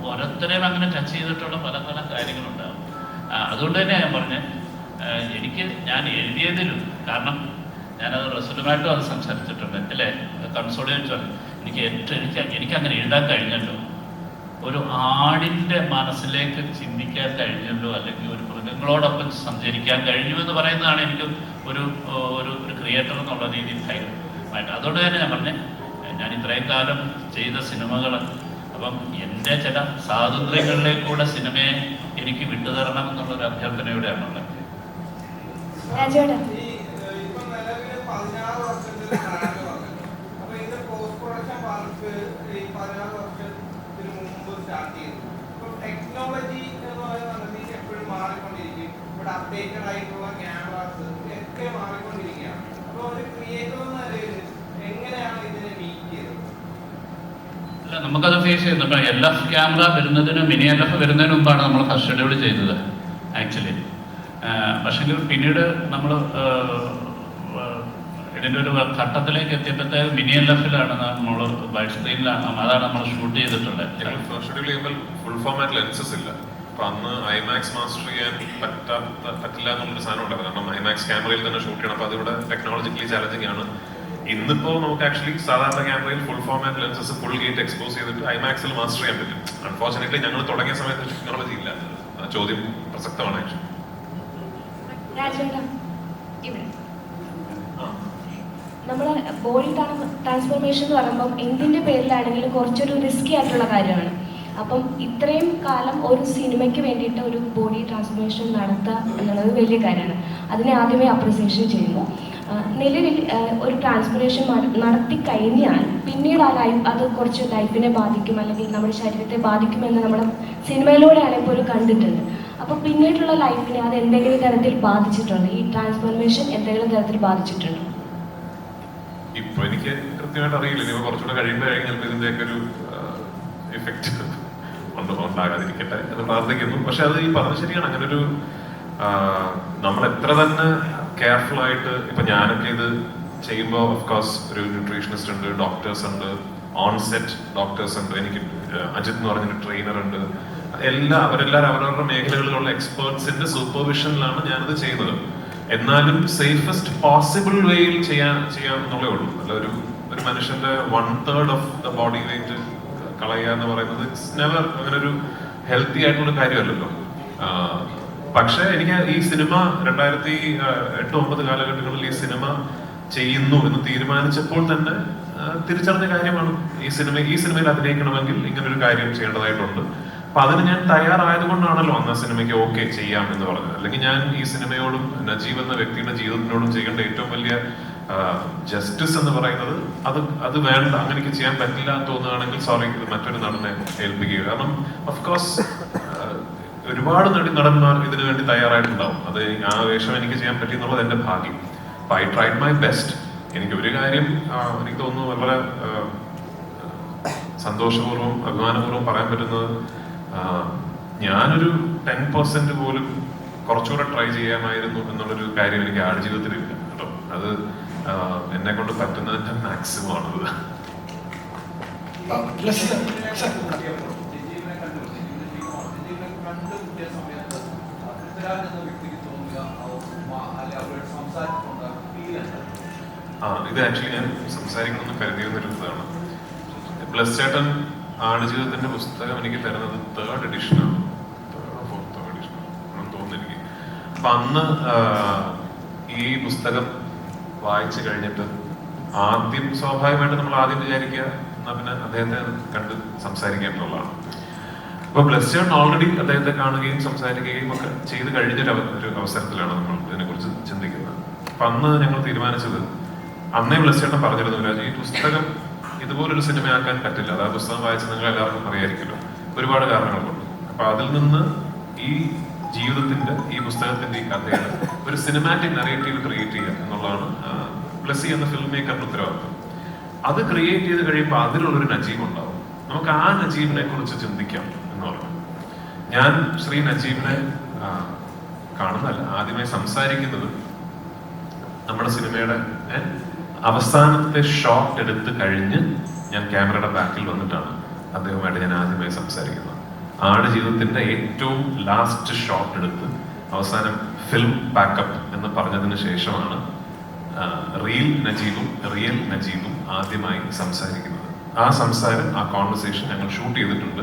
ഓരോരുത്തരെയും അങ്ങനെ ടച്ച് ചെയ്തിട്ടുള്ള പല പല കാര്യങ്ങളുണ്ടാകും. അതുകൊണ്ട് തന്നെ ഞാൻ പറഞ്ഞത്, ഞാൻ എഴുതിയതിലും, കാരണം ഞാനത് റസൂലുമായിട്ടും അത് സംസാരിച്ചിട്ടുണ്ട് അല്ലേ, കൺസോളിഡേറ്റ് എനിക്ക് അങ്ങനെ എഴുതാൻ കഴിഞ്ഞല്ലോ. ഒരു ആടിൻ്റെ മനസ്സിലേക്ക് ചിന്തിക്കാൻ കഴിഞ്ഞല്ലോ, അല്ലെങ്കിൽ ഒരു മൃഗങ്ങളോടൊപ്പം സഞ്ചരിക്കാൻ കഴിഞ്ഞു എന്ന് പറയുന്നതാണ് എനിക്ക് ഒരു ക്രിയേറ്റർ എന്നുള്ള രീതിയിൽ ധൈര്യമായിട്ട്. അതുകൊണ്ട് തന്നെ ഞാൻ പറഞ്ഞത്, ഞാൻ ഇത്രയും കാലം ചെയ്ത സിനിമകൾ, അപ്പം എൻ്റെ ചില സ്വാതന്ത്ര്യങ്ങളിലേക്കൂടെ സിനിമയെ എനിക്ക് വിട്ടുതരണം എന്നുള്ളൊരു അഭ്യർത്ഥനയോടെയാണുള്ളത്. ടെക്നോളജി എന്ന് പറയുന്നത് എപ്പോഴും മാറിക്കൊണ്ടിരിക്കും. ഇവിടെ അപ്ഡേറ്റഡ് ആയിട്ടുള്ള ക്യാമറാസ് ഒക്കെ മാറിക്കൊണ്ടിരിക്കുകയാണ്. അപ്പോൾ ഒരു ക്രിയേറ്റർ എന്ന നിലയിൽ എങ്ങനെയാണ് ഇതിനെ മീറ്റ് ചെയ്തത്? അല്ല, നമുക്കത് ഫേസ് ചെയ്യുന്നു. ഇപ്പം LF ക്യാമറ വരുന്നതിനും മിനി LF വരുന്നതിന് മുമ്പാണ് നമ്മൾ ഫസ്റ്റ് ഷെഡ്യൂൾ ചെയ്തത് ആക്ച്വലി. പക്ഷെങ്കിൽ പിന്നീട് നമ്മൾ ഇതിൻ്റെ ഒരു ഘട്ടത്തിലേക്ക് എത്തിയപ്പോഴത്തേക്ക് മിനി LF-ലാണ് നമ്മൾ വൈഡ് സ്ക്രീനിലാണ്, അതാണ് നമ്മൾ ഷൂട്ട് ചെയ്തിട്ടുള്ളത്. ഫസ്റ്റ് ഷെഡ്യൂൾ ചെയ്യുമ്പോൾ ഫുൾ ഫോമാറ്റ് ലെൻസസ് ഇല്ല. അപ്പൊ അന്ന് ഐമാക്സ് മാസ്റ്റർ ചെയ്യാൻ പറ്റില്ല എന്നുള്ളൊരു സാധനം ഉണ്ടായിരുന്നു. കാരണം ഐമാക്സ് ക്യാമറയിൽ തന്നെ ഷൂട്ട് ചെയ്യണം. അപ്പൊ അതിവിടെ ടെക്നോളജിക്കലി ചാലഞ്ചിങ് ആണ്. ഇന്നിപ്പോ നമുക്ക് ആക്ച്വലി സാധാരണ ക്യാമറയിൽ full format lenses full gate expose ചെയ്തിട്ട് ഐമാക്സിൽ മാസ്റ്റർ ചെയ്യാൻ പറ്റും. അൺഫോർച്ചുനേറ്റ്ലി ഞങ്ങൾ തുടങ്ങിയ സമയത്ത് ടെക്നോളജി ഇല്ല. ചോദ്യം പ്രസക്തമാണ് ആക്ച്വലി. നമ്മൾ ബോഡി ട്രാൻസ്ഫോർമേഷൻ എന്ന് പറയുമ്പോൾ എന്തിൻ്റെ പേരിലാണെങ്കിലും കുറച്ചൊരു റിസ്കി ആയിട്ടുള്ള കാര്യമാണ്. അപ്പം ഇത്രയും കാലം ഒരു സിനിമയ്ക്ക് വേണ്ടിയിട്ട് ഒരു ബോഡി ട്രാൻസ്ഫോർമേഷൻ നടത്തുക എന്നുള്ളത് വലിയ കാര്യമാണ്. അതിനെ ആദ്യമേ അപ്രിസിയേഷൻ ചെയ്യുന്നു. നിലവിൽ ഒരു ട്രാൻസ്ഫോർമേഷൻ നടത്തി കഴിഞ്ഞാൽ പിന്നീട് അത് കുറച്ച് ലൈഫിനെ ബാധിക്കും, അല്ലെങ്കിൽ നമ്മുടെ ശരീരത്തെ ബാധിക്കുമെന്ന് നമ്മൾ സിനിമയിലൂടെയാണെങ്കിൽ പോലും കണ്ടിട്ടുണ്ട്. അപ്പോൾ പിന്നീടുള്ള ലൈഫിനെ അത് എന്തെങ്കിലും തരത്തിൽ ബാധിച്ചിട്ടുണ്ട്? ഈ ട്രാൻസ്ഫോർമേഷൻ എന്തെങ്കിലും തരത്തിൽ ബാധിച്ചിട്ടുണ്ടോ? ഇപ്പൊ എനിക്ക് കൃത്യമായിട്ട് അറിയില്ല. ഇനി കുറച്ചുകൂടെ കഴിയുമ്പോഴായിരിക്കും ചിലപ്പോൾ ഇതിന്റെയൊക്കെ ഒരു എഫക്റ്റ് ഉണ്ടാകാതിരിക്കട്ടെ എന്ന് പ്രാർത്ഥിക്കുന്നു. പക്ഷെ അത് ഈ പറഞ്ഞ ശരിയാണ്. അങ്ങനെ ഒരു നമ്മൾ എത്ര തന്നെ കെയർഫുൾ ആയിട്ട്, ഇപ്പൊ ഞാനൊക്കെ ഇത് ചെയ്യുമ്പോൾ ഓഫ്കോഴ്സ് ഒരു ന്യൂട്രീഷനിസ്റ്റ് ഉണ്ട്, ഡോക്ടേഴ്സ് ഉണ്ട്, ഓൺസെറ്റ് ഡോക്ടേഴ്സ് ഉണ്ട്, എനിക്ക് അജിത് എന്ന് പറഞ്ഞൊരു ട്രെയിനർ ഉണ്ട്. അവരെല്ലാവരും അവരവരുടെ മേഖലകളിലുള്ള എക്സ്പേർട്സിന്റെ സൂപ്പർവിഷനിലാണ് ഞാനത് ചെയ്യുന്നത്. എന്നാലും സേഫസ്റ്റ് പോസിബിൾ വേയിൽ ചെയ്യാന്നുള്ളേ ഉള്ളൂ. അല്ല ഒരു മനുഷ്യന്റെ 1/3 ഓഫ് ദ ബോഡി വെയിറ്റ് കളയുക എന്ന് പറയുന്നത് ഇറ്റ്സ് നെവർ അങ്ങനെ ഒരു ഹെൽത്തി ആയിട്ടുള്ള കാര്യമല്ലല്ലോ. പക്ഷെ എനിക്ക് ഈ സിനിമ 2008-09 കാലഘട്ടങ്ങളിൽ ഈ സിനിമ ചെയ്യുന്നു എന്ന് തീരുമാനിച്ചപ്പോൾ തന്നെ തിരിച്ചറിഞ്ഞ കാര്യമാണ് ഈ സിനിമയിൽ അഭിനയിക്കണമെങ്കിൽ ഇങ്ങനൊരു കാര്യം ചെയ്യേണ്ടതായിട്ടുണ്ട്. അപ്പൊ അതിന് ഞാൻ തയ്യാറായതുകൊണ്ടാണല്ലോ അന്ന് ആ സിനിമയ്ക്ക് ഓക്കെ ചെയ്യാം എന്ന് പറഞ്ഞത്. അല്ലെങ്കിൽ ഞാൻ ഈ സിനിമയോടും നജീബ് എന്ന വ്യക്തിയുടെ ജീവിതത്തിനോടും ചെയ്യേണ്ട ഏറ്റവും വലിയ ജസ്റ്റിസ് എന്ന് പറയുന്നത് അത് വേണ്ട, അങ്ങനെ എനിക്ക് ചെയ്യാൻ പറ്റില്ല എന്ന് തോന്നുകയാണെങ്കിൽ സോറി, മറ്റൊരു നടനെ ഏൽപ്പിക്കുക. കാരണം ഓഫ് കോഴ്സ് ഒരുപാട് നടന്മാർ ഇതിനു വേണ്ടി തയ്യാറായിട്ടുണ്ടാവും. അത് ആ വേഷം എനിക്ക് ചെയ്യാൻ പറ്റി എന്നുള്ളത് എന്റെ ഭാഗ്യം. അപ്പൊ ഐ ട്രൈഡ് മൈ ബെസ്റ്റ്. എനിക്ക് ഒരു കാര്യം എനിക്ക് തോന്നുന്നു വളരെ സന്തോഷപൂർവ്വം അഭിമാനപൂർവ്വം പറയാൻ പറ്റുന്നത്, ഞാനൊരു 10% പോലും കുറച്ചുകൂടെ ട്രൈ ചെയ്യാമായിരുന്നു എന്നുള്ളൊരു കാര്യം എനിക്ക് ആടുജീവിതത്തിൽ ഇല്ല കേട്ടോ. അത് എന്നെ കൊണ്ട് പറ്റുന്നതിന്റെ മാക്സിമം ആണത്. ഇത് ആക്ച്വലി ഞാൻ സംസാരിക്കണമെന്ന് കരുതിയിരുന്നൊരു ഇതാണ്. ബ്ലസ് ചേട്ടൻ ആടുജീവിതത്തിന്റെ പുസ്തകം എനിക്ക് തരുന്നത് 3rd എഡിഷനാണ്, 3rd or 4th edition ആണെന്ന് തോന്നുന്നു എനിക്ക്. അപ്പൊ അന്ന് ഈ പുസ്തകം വായിച്ചു കഴിഞ്ഞിട്ട് ആദ്യം സ്വാഭാവികമായിട്ട് നമ്മൾ ആദ്യം വിചാരിക്കുക എന്നാ പിന്നെ അദ്ദേഹത്തെ കണ്ട് സംസാരിക്കുക എന്നുള്ളതാണ്. അപ്പൊ ബ്ലസ് ചേട്ടൻ ഓൾറെഡി അദ്ദേഹത്തെ കാണുകയും സംസാരിക്കുകയും ഒക്കെ ചെയ്ത് കഴിഞ്ഞൊരു അവസരത്തിലാണ് നമ്മൾ ഇതിനെക്കുറിച്ച് ചിന്തിക്കുന്നത്. അപ്പൊ അന്ന് ഞങ്ങൾ തീരുമാനിച്ചത്, അന്നേ ബ്ലസ് ചേട്ടൻ പറഞ്ഞിരുന്നു, രാജു ഈ പുസ്തകം ഇതുപോലൊരു സിനിമയാക്കാൻ പറ്റില്ല. അത് ആ പുസ്തകം വായിച്ച് നിങ്ങൾ എല്ലാവർക്കും അറിയായിരിക്കുമല്ലോ, ഒരുപാട് കാരണങ്ങൾ കൊണ്ട്. അപ്പൊ അതിൽ നിന്ന് ഈ ജീവിതത്തിന്റെ ഈ പുസ്തകത്തിന്റെ ഈ കഥയുടെ ഒരു സിനിമാറ്റിക് നറേറ്റീവ് ക്രിയേറ്റ് ചെയ്യുക എന്നുള്ളതാണ് ബ്ലസ്സി എന്ന ഫിലിം മേക്കറിന്റെ ഉത്തരവാദിത്വം. അത് ക്രിയേറ്റ് ചെയ്ത് കഴിയുമ്പോൾ അതിലുള്ളൊരു നജീബ് ഉണ്ടാവും. നമുക്ക് ആ നജീബിനെ കുറിച്ച് ചിന്തിക്കാം എന്ന് പറഞ്ഞു. ഞാൻ ശ്രീ നജീബിനെ കാണുന്നതല്ല, ആദ്യമായി സംസാരിക്കുന്നത് നമ്മുടെ സിനിമയുടെ അവസാനത്തെ ഷോട്ട് എടുത്ത് കഴിഞ്ഞ് ഞാൻ ക്യാമറയുടെ ബാക്കിൽ വന്നിട്ടാണ് അദ്ദേഹവുമായിട്ട് ഞാൻ ആദ്യമായി സംസാരിക്കുന്നത്. ആടുജീവിതത്തിന്റെ ഏറ്റവും ലാസ്റ്റ് ഷോട്ട് എടുത്ത് അവസാനം ഫിലിം പാക്കപ്പ് എന്ന് പറഞ്ഞതിന് ശേഷമാണ് റിയൽ നജീബും ആദ്യമായി സംസാരിക്കുന്നത്. ആ സംസാരം, ആ കോൺവെർസേഷൻ ഞങ്ങൾ ഷൂട്ട് ചെയ്തിട്ടുണ്ട്,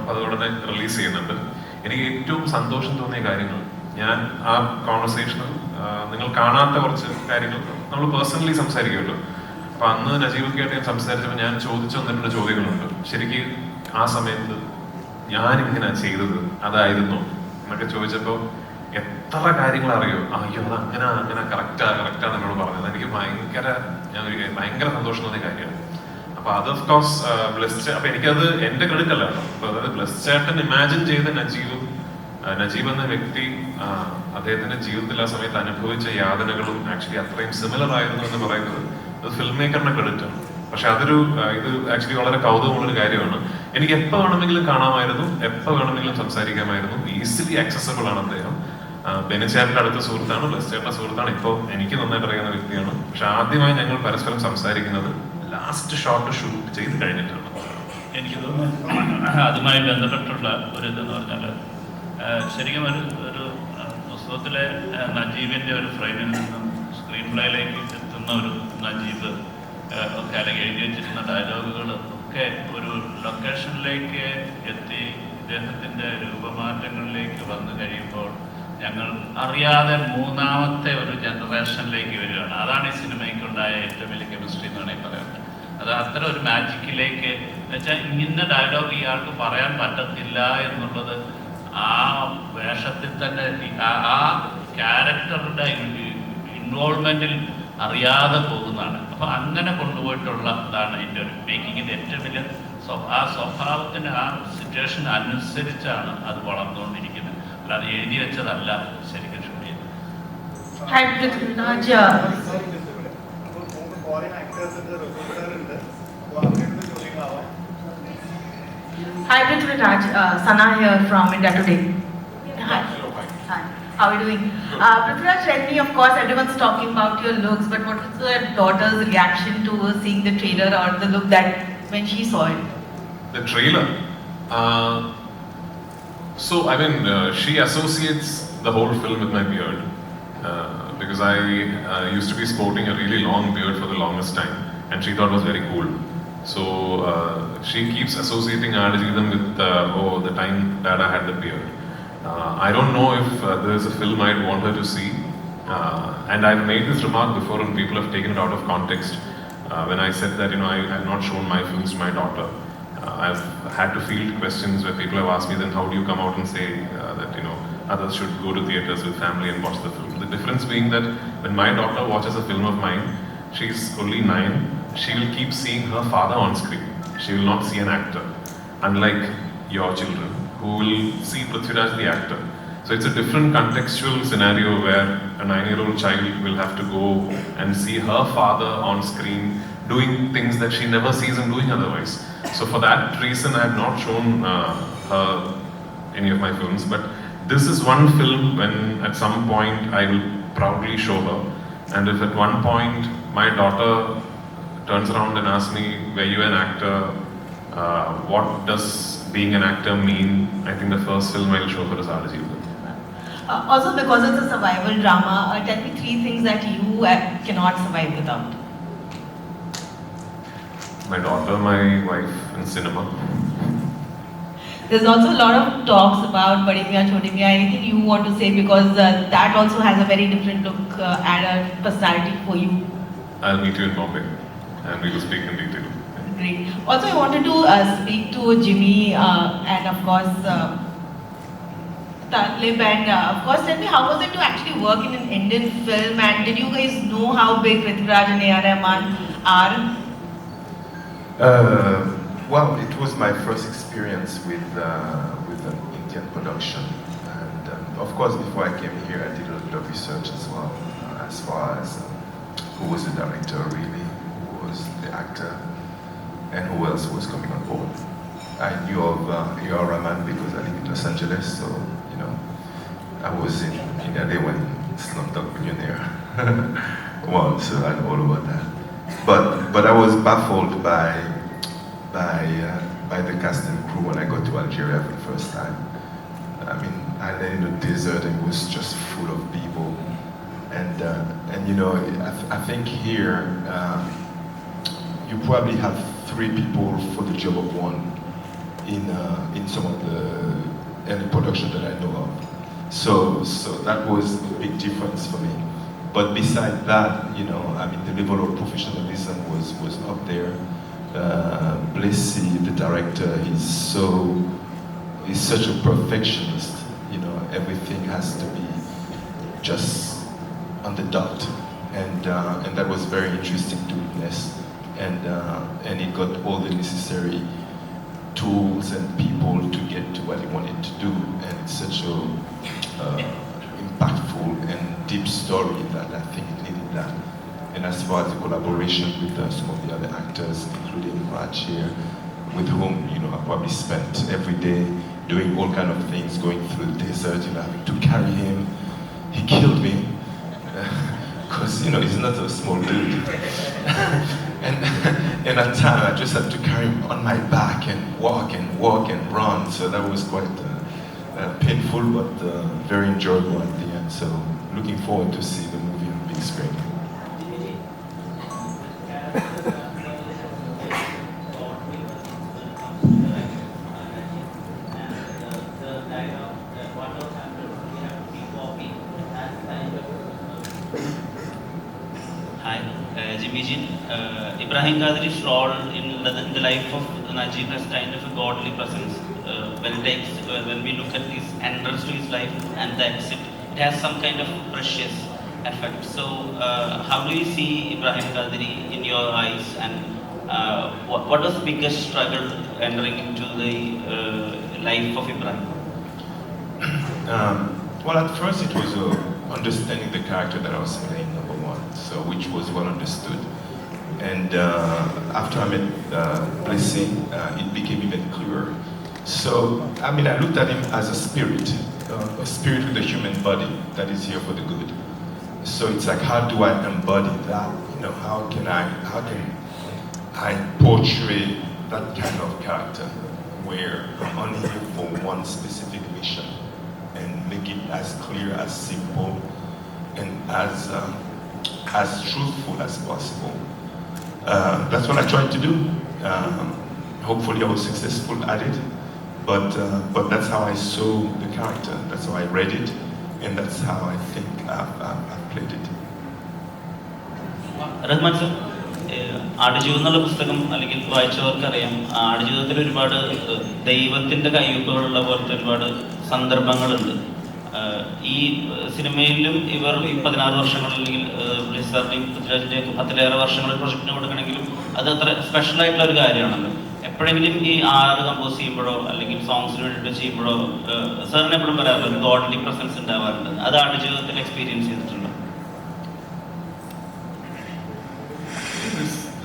അത് ഉടനെ റിലീസ് ചെയ്യുന്നുണ്ട്. എനിക്ക് ഏറ്റവും സന്തോഷം തോന്നിയ കാര്യങ്ങൾ, ഞാൻ ആ കോൺവെർസേഷനിൽ നിങ്ങൾ കാണാത്ത കുറച്ച് കാര്യങ്ങൾ നമ്മൾ പേഴ്സണലി സംസാരിക്കുമല്ലോ. അപ്പൊ അന്ന് നജീബൊക്കെയായിട്ട് ഞാൻ സംസാരിച്ചപ്പോൾ ഞാൻ ചോദിച്ചു വന്നിട്ടുള്ള ചോദ്യങ്ങളുണ്ട്. ശരിക്കും ആ സമയത്ത് ഞാൻ ഇങ്ങനെ ചെയ്തത് അതായിരുന്നു എന്നൊക്കെ ചോദിച്ചപ്പോൾ എത്ര കാര്യങ്ങൾ അറിയോ, അയ്യോ അത് അങ്ങനെ കറക്റ്റാണ് എന്നോട് പറഞ്ഞത്. എനിക്ക് ഭയങ്കര സന്തോഷം തോന്നിയ കാര്യമാണ്. അപ്പൊ അത് ഓഫ് കോഴ്സ് അപ്പൊ എനിക്കത് എന്റെ ക്രെഡിറ്റ് അല്ല. അപ്പൊ അതായത് ബ്ലസ് ചേട്ടൻ ഇമാജിൻ ചെയ്ത നജീബ് എന്ന വ്യക്തി അദ്ദേഹത്തിന്റെ ജീവിതത്തിൽ ആ സമയത്ത് അനുഭവിച്ച യാതനകളും ആക്ച്വലി അത്രയും സിമിലർ ആയിരുന്നു എന്ന് പറയുന്നത് അത് ഫിലിം മേക്കറിന്റെ ക്രെഡിറ്റ് ആണ്. പക്ഷെ ഇത് ആക്ച്വലി വളരെ കൗതുകമുള്ളൊരു കാര്യമാണ്. എനിക്ക് എപ്പോൾ വേണമെങ്കിലും കാണാമായിരുന്നു, എപ്പോൾ വേണമെങ്കിലും സംസാരിക്കാമായിരുന്നു. ഈസിലി ആക്സസബിൾ ആണ് അദ്ദേഹം. ബെനിച്ചേട്ടന്റെ അടുത്ത സുഹൃത്താണ്, ബ്ലസ് ചേട്ടന്റെ സുഹൃത്താണ്, ഇപ്പോൾ എനിക്ക് നന്നായിട്ട് അറിയുന്ന വ്യക്തിയാണ്. പക്ഷെ ആദ്യമായി ഞങ്ങൾ പരസ്പരം സംസാരിക്കുന്നത് ലാസ്റ്റ് ഷോട്ട് ഷൂട്ട് ചെയ്ത് കഴിഞ്ഞിട്ടാണ്. എനിക്ക് തോന്നുന്നു അതുമായി ബന്ധപ്പെട്ടുള്ള ഒരു ഇതെന്ന് പറഞ്ഞാൽ ശരിക്കും ഒരു പുസ്തകത്തിലെ നജീബിൻ്റെ ഒരു ഫ്രെയിമിൽ നിന്നും സ്ക്രീൻ പ്ലേയിലേക്ക് എത്തുന്ന ഒരു നജീബ് ഒക്കെ അല്ലെങ്കിൽ എഴുതി വെച്ചിരുന്ന ഡയലോഗുകൾ ഒക്കെ ഒരു ലൊക്കേഷനിലേക്ക് എത്തി ഇദ്ദേഹത്തിൻ്റെ രൂപമാറ്റങ്ങളിലേക്ക് വന്നു കഴിയുമ്പോൾ ഞങ്ങൾ അറിയാതെ മൂന്നാമത്തെ ഒരു ജനറേഷനിലേക്ക് വരികയാണ്. അതാണ് ഈ സിനിമയ്ക്കുണ്ടായ ഏറ്റവും വലിയ കെമിസ്ട്രി എന്ന് വേണമെങ്കിൽ പറയുന്നത്. അത് അത്തരം ഒരു മാജിക്കിലേക്ക് എന്നുവെച്ചാൽ ഇങ്ങനെ ഡയലോഗ് ഇയാൾക്ക് പറയാൻ പറ്റത്തില്ല എന്നുള്ളത് ആ വേഷത്തിൽ തന്നെ ആ ക്യാരക്ടറുടെ ഇൻവോൾവ്മെന്റിൽ അറിയാതെ പോകുന്നതാണ്. അപ്പൊ അങ്ങനെ കൊണ്ടുപോയിട്ടുള്ള ഇതാണ് എൻ്റെ ഒരു മേക്കിങ്ങിന്റെ ഏറ്റവും വലിയ ആ സ്വഭാവത്തിന് ആ സിറ്റുവേഷൻ അനുസരിച്ചാണ് അത് വളർന്നുകൊണ്ടിരിക്കുന്നത്. അല്ലാതെ എഴുതി വെച്ചതല്ല ശരിക്കും ഷൂട്ട് ചെയ്യുന്നത്. Hi Prithviraj, Sana here from India Today. Hi. Hi. How are you doing? Prithviraj, tell me, of course, everyone's talking about your looks, but what was your daughter's reaction to seeing the trailer or the look that when she saw it? The trailer? So, I mean, she associates the whole film with my beard. Because I used to be sporting a really long beard for the longest time, and she thought it was very cool. So she keeps associating Aadujivitham with the time Dada had the beard. I don't know if there's a film I'd want her to see. And I've made this remark before and people have taken it out of context. When I said that, I have not shown my films to my daughter. I've had to field questions where people have asked me, then how do you come out and say that, others should go to theaters with family and watch the film? The difference being that when my daughter watches a film of mine, she's only 9, she will keep seeing her father on screen. She will not see an actor. Unlike your children, who will see Prithviraj the actor. So it's a different contextual scenario where a 9-year-old child will have to go and see her father on screen doing things that she never sees him doing otherwise. So for that reason, I have not shown her any of my films, but this is one film when at some point I will proudly show her. And if at one point my daughter turns around and asks me, were you an actor? What does being an actor mean? I think the first film I'll show her is Aadajeevitham. Also, because it's a survival drama, tell me 3 things that you cannot survive without. My daughter, my wife, and cinema. There's also a lot of talks about Badi Miyan Choti Miyan. Anything you want to say, because that also has a very different look and a personality for you. I'll meet you in Bombay and we will speak in detail. Great. Also, I wanted to speak to Jimmy and of course Talib, and of course tell me, how was it to actually work in an Indian film, and did you guys know how big Prithviraj and A.R. Rahman are? Well, it was my first experience with an Indian production, and of course before I came here I did a little bit of research as well, as far as who was the director really, who was the actor, and who else was coming on board. I knew of A.R. Rahman because I live in Los Angeles, so I was in LA when Slumdog Millionaire won, so I know all about that. But I was baffled by the cast and crew when I got to Algeria for the first time. I mean, I landed in the desert and it was just full of people, and I think here you probably have 3 people for the job of 1 in some of the production that I know of. So that was a big difference for me. But besides that, I mean, the level of professionalism was up there. Blessy, the director, he's such a perfectionist. Everything has to be just on the dot, and that was very interesting to witness. And he got all the necessary tools and people to get to what he wanted to do, and it's such a impactful and deep story that I think it needed that. And as far as the collaboration with some of the other actors, including Raj here, with whom I probably spent every day doing all kind of things, going through the desert, having to carry him. He killed me because he's not a small dude. And at time I just had to carry him on my back and walk and run. So that was quite painful, but very enjoyable at the end. So looking forward to see the movie on big screen. Hi, Jimmy Jin. Ibrahim Qadri's role in the life of Najib has kind of a godly presence. When we look at his entrance to his life and the exit, it has some kind of precious effect. So, how do you see Ibrahim Qadri in your eyes, and what was the biggest struggle entering into the life of Ibrahim? Well, at first it was understanding the character that I was playing, number 1, so which was well understood. And after I met Blessy, it became even clearer. So, I mean, I looked at him as a spirit with a human body that is here for the good. So it's like, how do I embody that? How can I portray that kind of character where I'm only here for one specific mission, and make it as clear, as simple, and as truthful as possible. That's what I tried to do. Hopefully I was successful at it. but that's how I saw the character. That's how I read it, and that's how I think I've played it. Rahman sir, Aadujeevitham എന്നുള്ള പുസ്തകം അല്ലെങ്കിൽ വായിച്ചവർക്കറിയാം, ആടുജീവിതത്തിൽ ഒരുപാട് ദൈവത്തിൻ്റെ കയ്യൊപ്പുകളുള്ള പോലത്തെ ഒരുപാട് സന്ദർഭങ്ങളുണ്ട്. ഈ സിനിമയിലും ഇവർ ഈ 16 വർഷങ്ങൾ അല്ലെങ്കിൽ സാറിൻ്റെയും പൃഥ്വിരാജിൻ്റെ 10-ലേറെ വർഷങ്ങൾ പ്രൊജക്റ്റിന് കൊടുക്കണമെങ്കിലും അത് അത്ര സ്പെഷ്യൽ ആയിട്ടുള്ള ഒരു കാര്യമാണല്ലോ. എപ്പോഴെങ്കിലും ഈ ആറ് കമ്പോസ് ചെയ്യുമ്പോഴോ അല്ലെങ്കിൽ സോങ്സിന് വേണ്ടിയിട്ട് ചെയ്യുമ്പോഴോ സാറിന് എപ്പോഴും പറയാറുണ്ട് ഗോഡ്ലി പ്രസൻസ് ഉണ്ടാവാറുണ്ട്. അത് ആടുജീവിതത്തിൽ എക്സ്പീരിയൻസ് ചെയ്തിട്ടുണ്ടോ?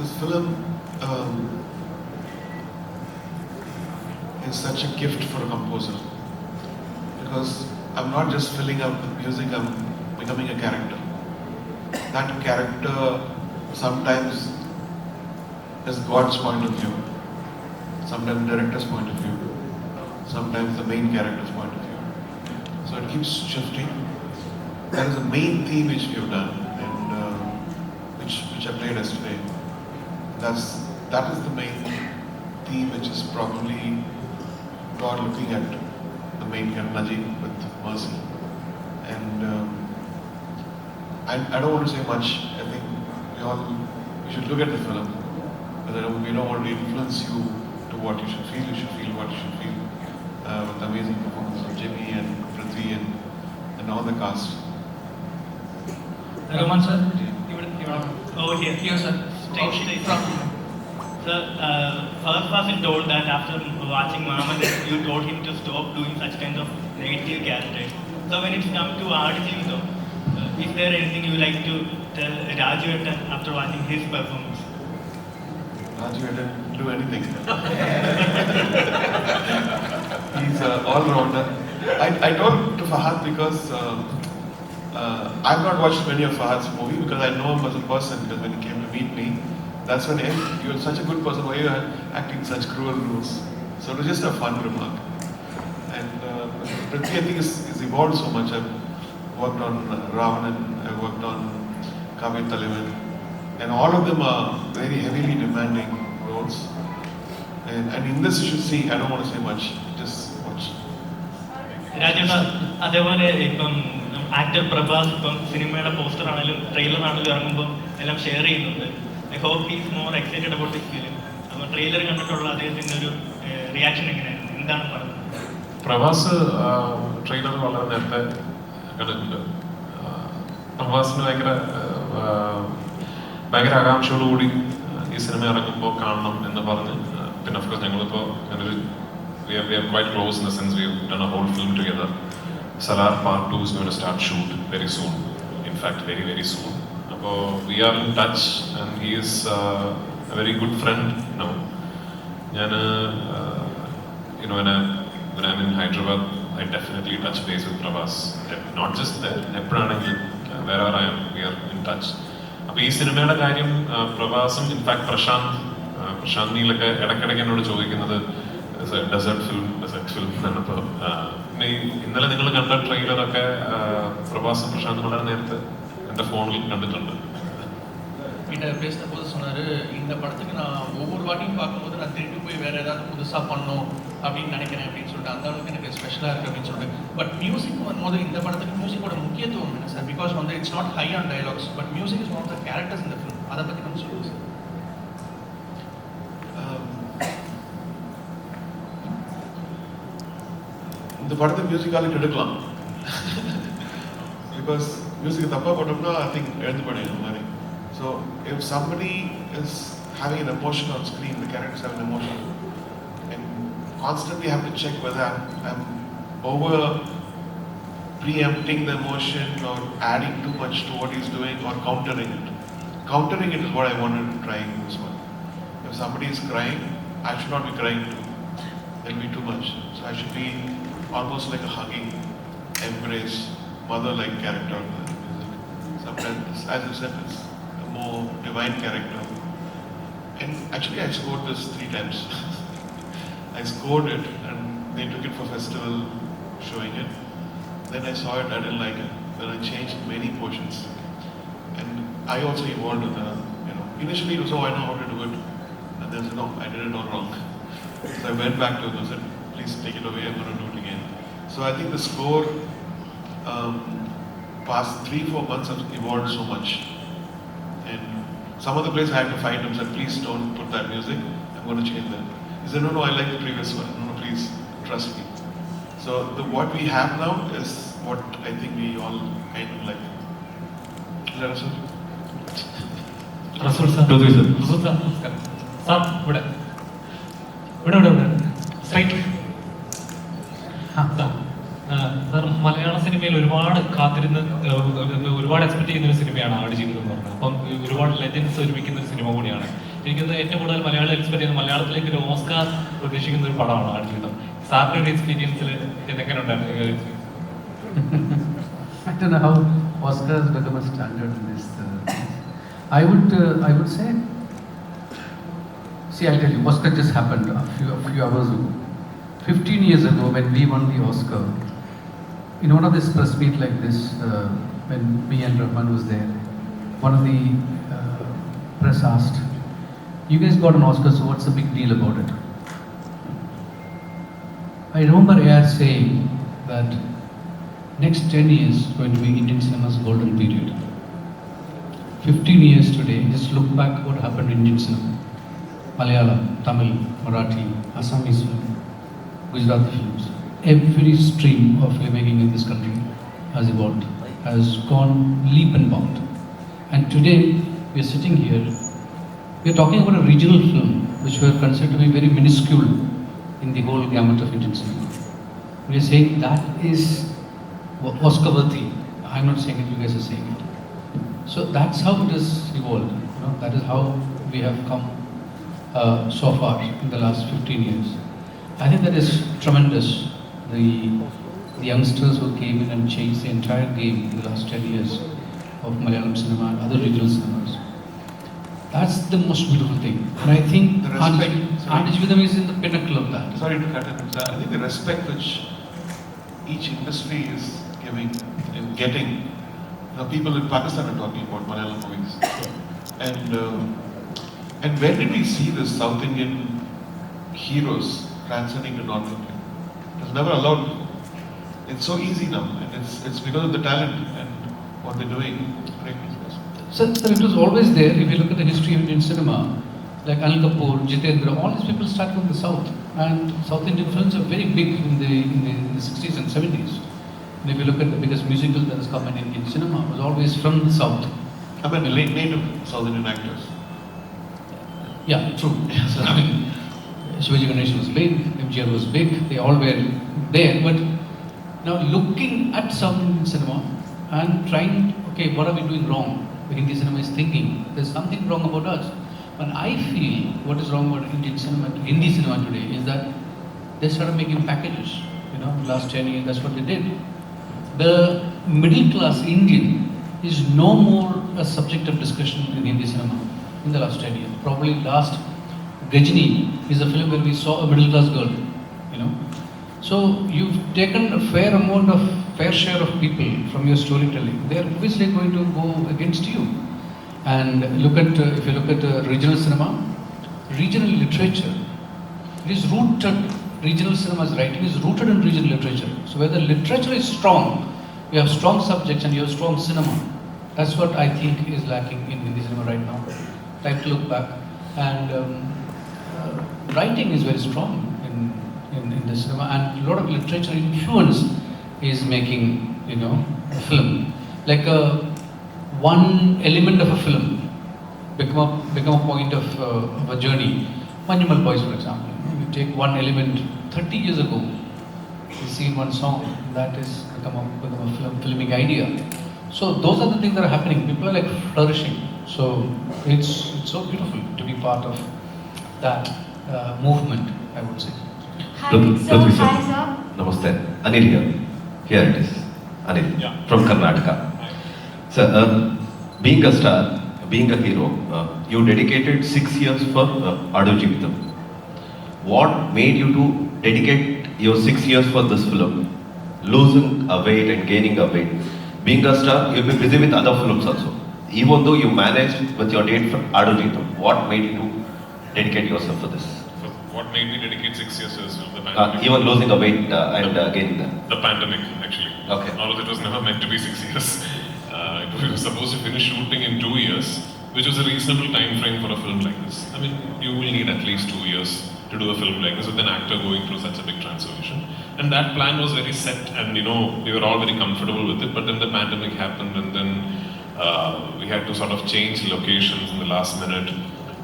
This film is such a gift for a composer, because I'm not just filling up the music, I'm becoming a character. That character sometimes is God's point of view, sometimes director's point of view, sometimes the main character's point of view. So it keeps shifting. That is the main theme which we have done, and which I played yesterday. That is the main theme, which is probably God looking at the main character Najib with mercy. And I don't want to say much. I think we should look at the film, but we don't want to influence you to what you should feel. You should feel what you should feel, with the amazing performance of Jimmy and Prithvi and all the cast. Rahman sir, over here sir. Stay from. Sir, Fahad Fasil told that after watching Mohammed, you told him to stop doing such kind of negative characters. So when it's come to Adujeevitham, is there anything you like to tell Raju Ettan after watching his performance? Raju didn't do anything. He's an all-rounder. I told to Fahad because I've not watched many of Fahad's movies, because I know him as a person, because when he came to meet me, that's when you're such a good person, why you are acting such cruel roles. So it was just a fun remark. And Prithvi, I think, is evolved so much. I've worked on Ravanan, I've worked on Kavya Talivan, and all of them are very heavily demanding roles. And in this you should see, I don't want to say much, just watch. Rajesh, അതേപോലെ ഇപ്പം actor Prabhas ഇപ്പം സിനിമയുടെ poster ആണെങ്കിലും trailer ആണെങ്കിലും ഇറങ്ങുമ്പോൾ എല്ലാം share ചെയ്യുന്നുണ്ട്. I hope he is more excited about this film. അപ്പോൾ ട്രെയിലർ കണ്ടിട്ടുള്ള അദ്ദേഹത്തിൻ്റെ ഒരു റിയാക്ഷൻ എങ്ങനെയായിരുന്നു, എന്താണ് പറയുന്നത്? പ്രഭാസ് ട്രെയിലർ വളരെ നേരത്തെ കണ്ടിട്ടുണ്ട്. പ്രഭാസിന് ഭയങ്കര ആകാംക്ഷയോടുകൂടി ഈ സിനിമ ഇറങ്ങുമ്പോൾ കാണണം എന്ന് പറഞ്ഞ്, പിന്നെ ഓഫ്കോഴ്സ് ഞങ്ങളിപ്പോൾ അങ്ങനൊരു we are quite close in the sense we have done a whole film together. Salar Part 2 is going to start shoot very soon. In fact, very, very soon. So we are in touch, and he is a very good friend now. When I'm in Hyderabad, I definitely touch base with Prabhas. Not just there, wherever I am, we are in touch. അപ്പോൾ ഈ സിനിമയുടെ കാര്യം പ്രഭാസും in fact Prashant നീലൊക്കെ ഇടയ്ക്കിടയ്ക്ക് എന്നോട് ചോദിക്കുന്നത് desert film എന്നാണ്. ഇപ്പോൾ ഇന്നലെ നിങ്ങൾ കണ്ട ട്രെയിലറൊക്കെ പ്രഭാസും പ്രശാന്തും വളരെ നേരത്തെ എൻ്റെ ഫോണിൽ கண்டுட்டேன். கிட்ட பேசும்போது சொன்னார், இந்த படத்துக்கு நான் ஒவ்வொரு வாட்டியும் பார்க்கும்போது நான் திரும்பி போய் வேறு ஏதாவது புதுசாக பண்ணணும் அப்படின்னு நினைக்கிறேன் அப்படின்னு சொல்லிட்டு, அந்த அளவுக்கு எனக்கு ஸ்பெஷலாக இருக்குது அப்படின்னு சொல்லிட்டு. பட் மியூசிக் வரும்போது இந்த படத்துக்கு மியூசிக்கோட முக்கியத்துவம் என்ன சார்? பிகாஸ் வந்து it's not high on dialogues, but music is one of the characters இந்த ஃபிலிம். அதை பற்றி நம்ம சொல்லுங்கள் சார். இந்த படத்தை மியூசிக்கால எடுக்கலாம். பிகாஸ் மியூசிக் தப்பாக போட்டோம்னா ஐ திங்க் எழுந்து போயிடும் மாதிரி. So if somebody is having an emotion on screen, the characters have an emotion, and constantly have to check whether I'm over preempting the emotion or adding too much to what he's doing or countering it. Countering it is what I wanted to try in this one. If somebody is crying, I should not be crying too. It'll be too much. So I should be almost like a hugging, embrace, mother-like character. Sometimes, as you said, it's a more divine character. And actually, I scored this 3 times. I scored it, and they took it for festival, showing it. Then I saw it, I didn't like it. Then I changed many portions. And I also evolved with the, initially it was, oh, I know how to do it. And then I said, no, I did it all wrong. So I went back to it and said, please take it away, I'm going to do it again. So I think the score past 3-4 months has evolved so much. And some of the places I had to fight him, said, please don't put that music, I'm going to change that. He said, no, I like the previous one. No, please, trust me. So what we have now is what I think we all kind of like. Is that Rasul? Rasul sir. Rasul sir. Sir, ഇവിടെ straight. Sir, മലയാള സിനിമയിൽ ഒരുപാട് കാത്തിരുന്ന് ഒരുപാട് expect ചെയ്യുന്ന ഒരു സിനിമയാണ് ആടുജീവിതം എന്ന് പറഞ്ഞത്. അപ്പം ഒരുപാട് ലെജൻസ് ഒരുമിക്കുന്ന ഒരു സിനിമ കൂടിയാണ്. എനിക്കത് ഏറ്റവും കൂടുതൽ മലയാളം എക്സ്പെക്ട് ചെയ്യുന്നത് മലയാളത്തിലേക്ക് ഒരു ഓസ്കാർ പ്രതീക്ഷിക്കുന്ന ഒരു പടമാണ് ആടുജീവിതം. സാറിന്റെ ഒരു എക്സ്പീരിയൻസിൽ ഇതെങ്ങനെ ഉണ്ടായിരുന്നു? I don't know how Oscar has become a standard in this. I would say, see, I'll tell you, Oscar just happened a few hours ago. 15 years ago, when we won the Oscar, in one of this press meet like this, when me and Rahman was there, one of the press asked, "You guys got an Oscar, so what's the big deal about it?" I remember AR saying that next 10 years is going to be Indian cinema's golden period. 15 years today, just look back what happened in Indian cinema. Malayalam, Tamil, Marathi, Assamese film, Gujarati films. Every stream of filmmaking in this country has evolved, has gone leap and bound. And today, we are sitting here, we are talking about a regional film which were considered to be very minuscule in the whole gamut of Indian cinema. We are saying that is Oscar worthy. I'm not saying it, you guys are saying it. So that's how it has evolved. You know, that is how we have come so far in the last 15 years. I think that is tremendous. The youngsters who came in and changed the entire game in the last 10 years of Malayalam cinema and other regional cinemas. That's the most beautiful thing. And I think Aadijvidam is in the pinnacle of that. Sorry to cut in, sir. I think the respect which each industry is giving and getting. Now people in Pakistan are talking about Malayalam movies. And when did we see the South Indian heroes transcending to North India? It was never allowed before. It's so easy now, and it's because of the talent and what they're doing. So it was always there. If you look at the history of Indian cinema, like Anil Kapoor, Jitendra, all these people start from the South, and South Indian films are very big in the 60s and 70s. And if you look at the biggest musical that has come in Indian cinema, it was always from the South. I mean, native South Indian actors. Yeah, true. So, I mean, Shivaji Ganesan was big, MGR was big, they all were there. But now looking at South Indian cinema and trying, okay, what are we doing wrong? The Hindi cinema is thinking there's something wrong about us. And I feel what is wrong about Hindi cinema today is that they started making packages. You know, last 10 years, that's what they did. The middle class Indian is no more a subject of discussion in Hindi cinema in the last 10 years. Probably last Gajini is a film where we saw a middle class girl, you know. So you've taken a fair share of people from your storytelling. They're obviously going to go against you. And if you look at regional cinema, regional literature, it is rooted, regional cinema's writing is rooted in regional literature. So where the literature is strong, you have strong subjects and you have strong cinema. That's what I think is lacking in Hindi cinema right now. Time to look back. And writing is very strong in the cinema, and a lot of literature influence is making, you know, a film. Like one element of a film become a point of a journey. Manjumal Boys, for example. You take one element 30 years ago, you see one song, that is become a filmic idea. So those are the things that are happening. People are like flourishing. So it's so beautiful to be part of that movement, I would say. Hi, sir. Namaste. Anil here. Here it is. Anil from Karnataka. Sir, being a star, being a hero, you dedicated 6 years for Aadijvidam. What made you to dedicate your 6 years for this film? Losing a weight and gaining a weight. Being a star, you'll be busy with other films also. Even though you managed with your date for Aadijvidam, what made you to dedicate yourself for this? what made me dedicate 6 years is the pandemic. Even losing a weight and gaining that. The pandemic, actually. Okay. Although it was never meant to be 6 years. It was supposed to finish shooting in 2 years, which was a reasonable time frame for a film like this. I mean, you will need at least 2 years to do a film like this with an actor going through such a big transformation. And that plan was very set, and we were all very comfortable with it. But then the pandemic happened, and then we had to sort of change locations in the last minute.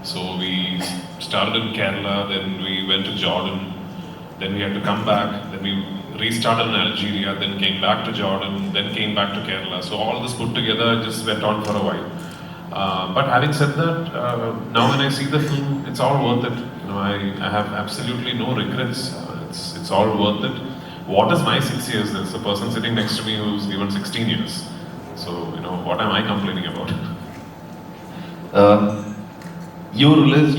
So we started in Kerala, then we went to Jordan, then we had to come back, then we restarted in Algeria, then came back to Jordan, then came back to Kerala. So all this put together just went on for a while. But having said that, now when I see the film, it's all worth it. I have absolutely no regrets. It's all worth it. What is my 6 years? There's a person sitting next to me who's given 16 years. So, what am I complaining about? You released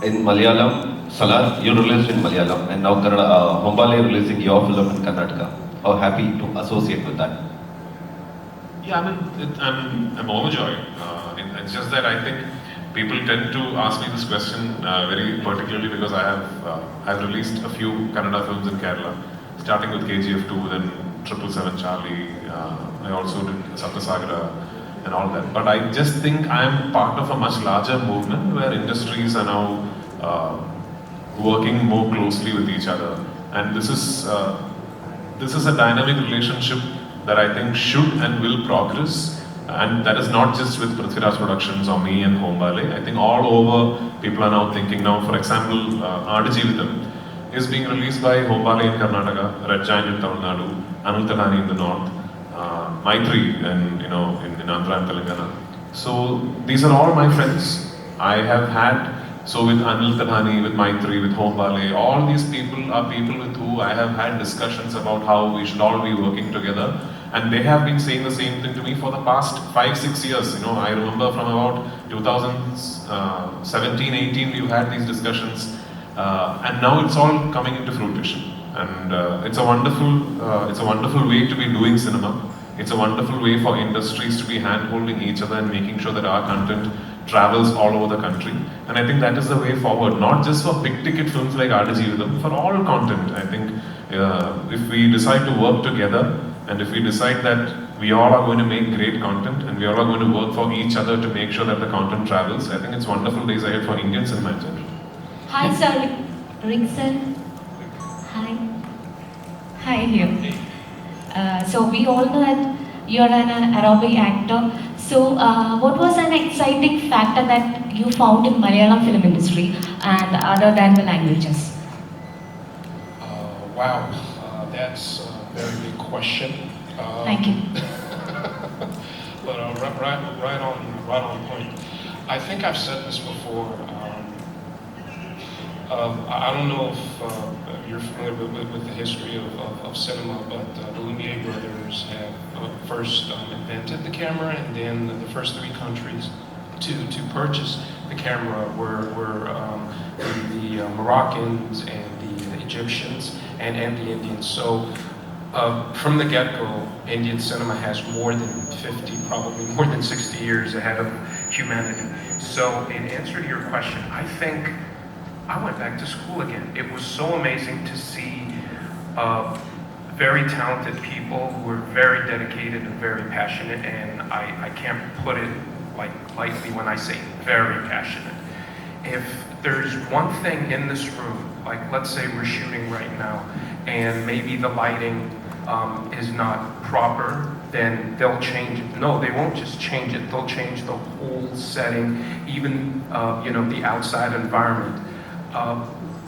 in Malayalam, Salar, you released in Malayalam, and now Hombale releasing your film in Karnataka. How happy to associate with that? Yeah, I mean, I'm overjoyed. It's just that I think people tend to ask me this question very particularly because I've released a few Kannada films in Kerala, starting with KGF 2, then 777 Charlie. I also did Saptasagara and all that. But I just think I am part of a much larger movement where industries are now working more closely with each other, and this is a dynamic relationship that I think should and will progress. And that is not just with Prithviraj Productions or me and Hombale. I think all over people are now thinking now. For example, Aadu Jeevitham is being released by Hombale in Karnataka, Red Giant in Tamil Nadu, Anil Tadani in the north, Maitri in Andhra and Telangana. So these are all my friends. I have had, so with Anil Tadani, with Maitri, with Hombale, all these people are people with who I have had discussions about how we should all be working together. And they have been saying the same thing to me for the past 5-6 years. I remember from about 2017-18 we've had these discussions, and now it's all coming into fruition. And it's a wonderful way to be doing cinema. It's a wonderful way for industries to be hand-holding each other and making sure that our content travels all over the country. And I think that is the way forward, not just for big-ticket films like Aadu Jeevitham, for all content. I think if we decide to work together, and if we decide that we all are going to make great content, and we all are going to work for each other to make sure that the content travels, I think it's wonderful days ahead for Indian cinema in general. Hi, sir. Rick sir. Hi. Hi, here. So we all know that you're an Arabic actor. So what was an exciting factor that you found in Malayalam film industry and other than the languages? Wow, that's a very big question. Thank you. But right on point. I think I've said this before. I don't know if you're familiar with the history of cinema, but the Lumiere brothers have first invented the camera, and then the first 3 countries to purchase the camera were the Moroccans and the Egyptians and the Indians. So from the get-go, Indian cinema has more than 50, probably more than 60 years ahead of humanity. So in answer to your question, I think I went back to school again. It was so amazing to see very talented people who were very dedicated and very passionate, and I can't put it lightly when I say very passionate. If there's one thing in this room, like let's say we're shooting right now, and maybe the lighting is not proper, then they'll change it. No, they won't just change it, they'll change the whole setting, even the outside environment.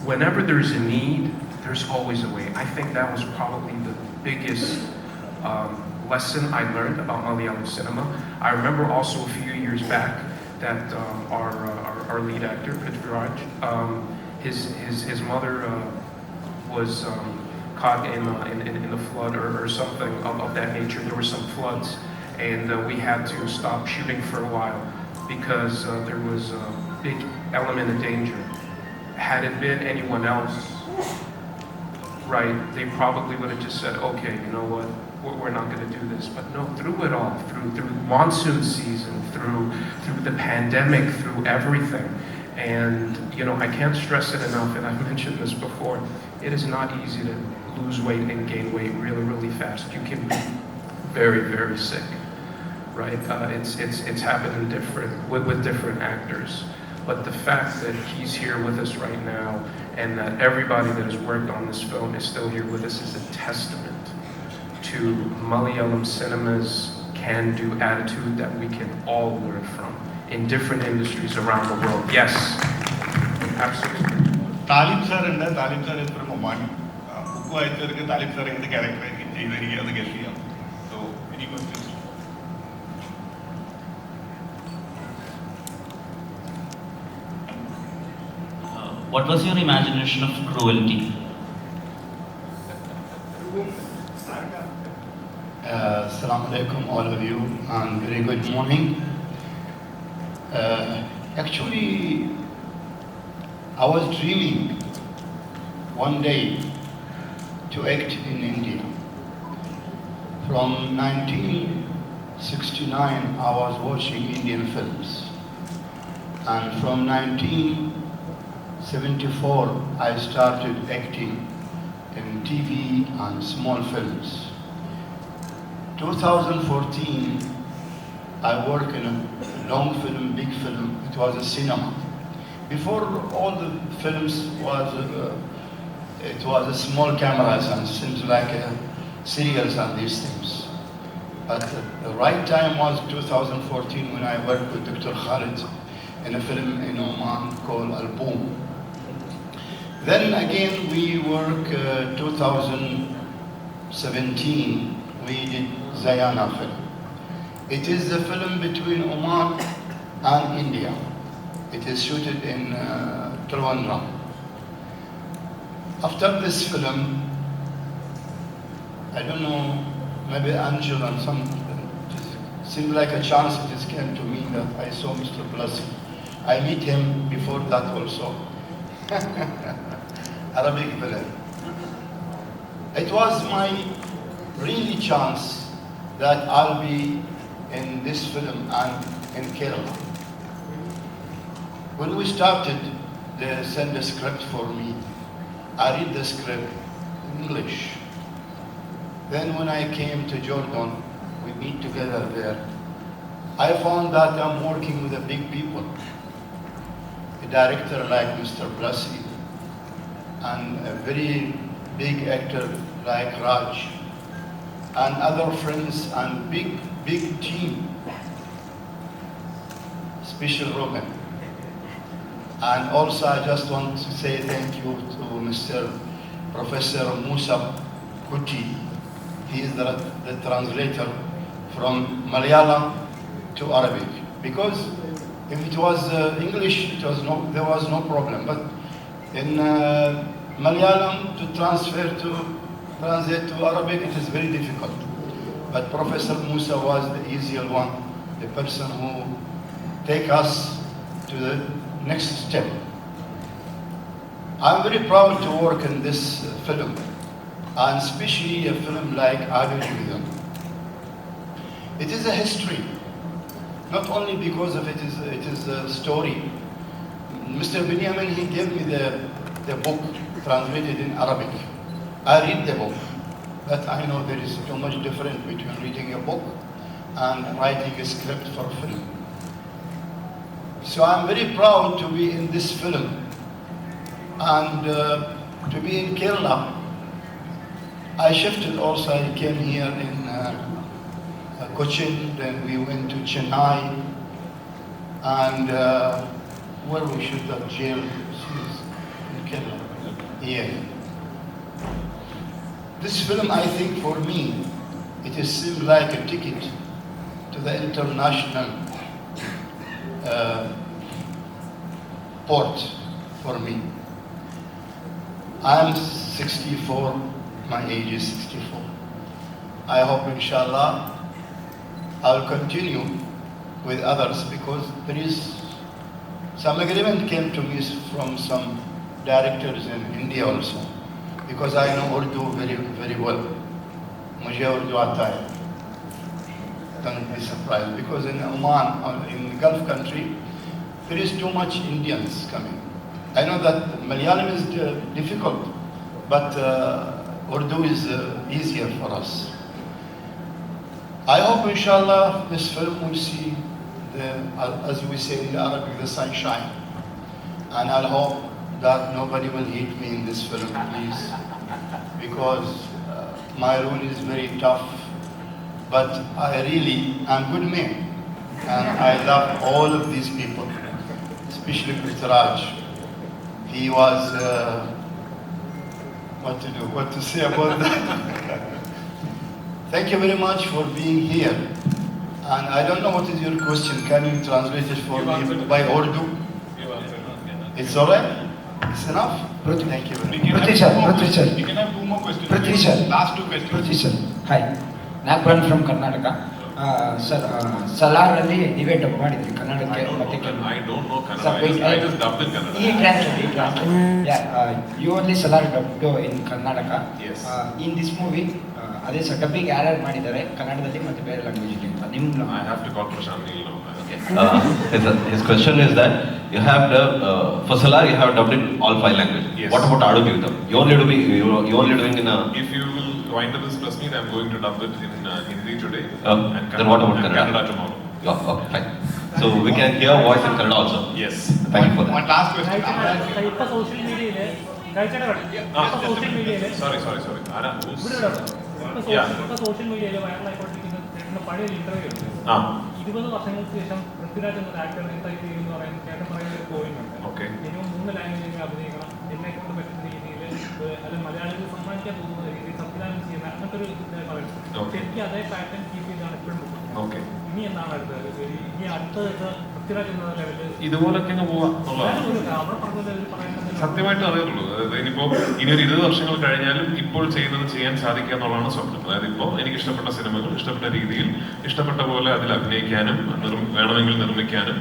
Whenever there's a need, there's always a way. I think that was probably the biggest lesson I learned about Malayalam cinema. I remember also a few years back that our lead actor, Prithviraj, his mother was caught in a flood or something of that nature. There were some floods, and we had to stop shooting for a while because there was a big element of danger. Had it been anyone else, right, they probably would have just said, okay, you know what, we're not going to do this. But no, through it all, through monsoon season, through the pandemic, through everything, And, you know, I can't stress it enough, and I've mentioned this before, it is not easy to lose weight and gain weight really, really fast. You can be very, very sick, right? It's happened in with different actors. But the fact that he's here with us right now and that everybody that has worked on this film is still here with us is a testament to Malayalam cinema's can-do attitude that we can all learn from in different industries around the world. Yes, absolutely. Talib sir and Talib sir is from Oman. Who I said Talib sir is the character in the guest. So, any questions? What was your imagination of cruelty? Assalamu alaikum, all of you, and very good morning. Actually, I was dreaming one day to act in India. From 1969, I was watching Indian films, and from 1974, I started acting in TV and small films. 2014, I worked in a long film, big film. It was a cinema. Before all the films it was a small cameras and seems like serials and these things. But the right time was 2014 when I worked with Dr. Khalid in a film in Oman called Al-Boom. Then again we work 2017, we did Zayana film. It is a film between Oman and India. It is shooted in Trivandrum. After this film, I don't know, maybe Angel and some, it seemed like a chance it just came to me that I saw Mr. Blasi. I meet him before that also. Arabic villain. It was my really chance that I'll be in this film and in Kerala. When we started, they sent a script for me. I read the script in English. Then when I came to Jordan, we meet together there. I found that I'm working with the big people. A director like Mr. Blasi, and a very big actor like Raj, and other friends and big team, Special Rogan. And also I just want to say thank you to Mr. Professor Musa Kuti. He is the translator from Malayalam to Arabic. Because if it was English, there was no problem. But in Malayalam to translate to Arabic, it is very difficult. But Professor Musa was the easier one, the person who take us to the next step. I'm very proud to work in this film, and especially a film like Adujvidam. It is a history, not only because of it is a story. Mr. Benjamin, he gave me the book translated in Arabic. I read the book, but I know there is so much difference between reading a book and writing a script for a film. So I'm very proud to be in this film and to be in Kerala. I shifted also, I came here in Cochin, then we went to Chennai, and where we shoot that jail in Kerala. Yeah. This film, I think for me, it seems like a ticket to the international port for me. I'm 64, my age is 64. I hope inshallah I'll continue with others because there is some agreement came to me from some directors in India also because I know Urdu very, very well. Mujhe Urdu aata hai. Don't be surprised because in Oman, in the Gulf country, there is too much Indians coming. I know that Malayalam is difficult, but Urdu is easier for us. I hope, inshallah, this film will see, as we say in Arabic, the sunshine. And I hope that nobody will hate me in this film, please, because my role is very tough, but I really am good man, and I love all of these people, especially Prithviraj. He was, what to say about that? Thank you very much for being here. And I don't know what is your question. Can you translate it for me by Urdu? It's all right? It's enough? Thank you very much. We can have two more questions. Last two questions. Prithvi. Hi. Nagpan from Karnataka. Sir, Salaರಲ್ಲಿ ನೀವೇ dub ಮಾಡಿದ್ರಿ ಕನ್ನಡಕ್ಕೆ ಮತ್ತೆ I don't know Kannada. I just dubbed in Kannada. He translated. Yeah, you only Salar dubbed in Karnataka. Yes. In this movie, ಅದೇ sir dubbing ಯಾರ್ಯಾರು ಮಾಡಿದ್ದಾರೆ ಕನ್ನಡದಲ್ಲಿ ಮತ್ತೆ ಬೇರೆ ಲ್ಯಾಂಗ್ವೇಜ್ ಅಂತ ನಿಮ್ಮ I have to call Prashant Neil now. His question is that you have for Salar you have dubbed in all 5 languages. Yes. What about Adu Jeevitham? You only doing in a. If you will wind up this plus meet, I'm going to dub it in Hindi today. And then what about Kannada? Kannada tomorrow. Yeah, okay, fine. So we can hear voice in Kannada also. Yes. Thank you for that. One last question. Social മീഡിയയില് Sorry. Ara, social മീഡിയയിൽ വൈറലായിക്കൊണ്ടിരിക്കുന്ന പഴയ interview ഉണ്ട് 20 വർഷങ്ങൾക്ക് ശേഷം പൃഥ്വിരാജ് എന്ന actor type ചെയ്യുമെന്ന് പറയുന്നത് ചേട്ടൻ പറയുന്ന ഒരു പോയിന്റ് ഉണ്ട്. മിനിമം 3 ലാംഗ്വേജിൽ അഭിനയിക്കണം, എന്നെ കൊണ്ട് പറ്റുന്ന രീതിയിൽ അല്ലെങ്കിൽ മലയാളികൾ സമ്മാനിക്കാൻ പോകുന്ന രീതിയിൽ സംവിധാനം ചെയ്യുന്ന അങ്ങനത്തെ ഒരു പറയുന്നത്. ശരിക്കും അതേ പാറ്റേൺ കീപ്പ് ചെയ്താണ് ഇപ്പോഴും. ഇനി എന്താണ് അടുത്തത്? ഇനി അടുത്തത് പൃഥ്വിരാജ് എന്ന ലെവലിൽ ഇതുപോലൊക്കെ പോവാം സത്യമായിട്ടും അതേ ഉള്ളൂ. അതായത് ഇനി ഒരു 20 വർഷങ്ങൾ കഴിഞ്ഞാലും ഇപ്പോൾ ചെയ്യുന്നത് ചെയ്യാൻ സാധിക്കുക എന്നുള്ളതാണ് സ്വപ്നം. അതായത് ഇപ്പോൾ എനിക്ക് ഇഷ്ടപ്പെട്ട സിനിമകൾ ഇഷ്ടപ്പെട്ട രീതിയിൽ ഇഷ്ടപ്പെട്ട പോലെ അതിൽ അഭിനയിക്കാനും വേണമെങ്കിൽ നിർമ്മിക്കാനും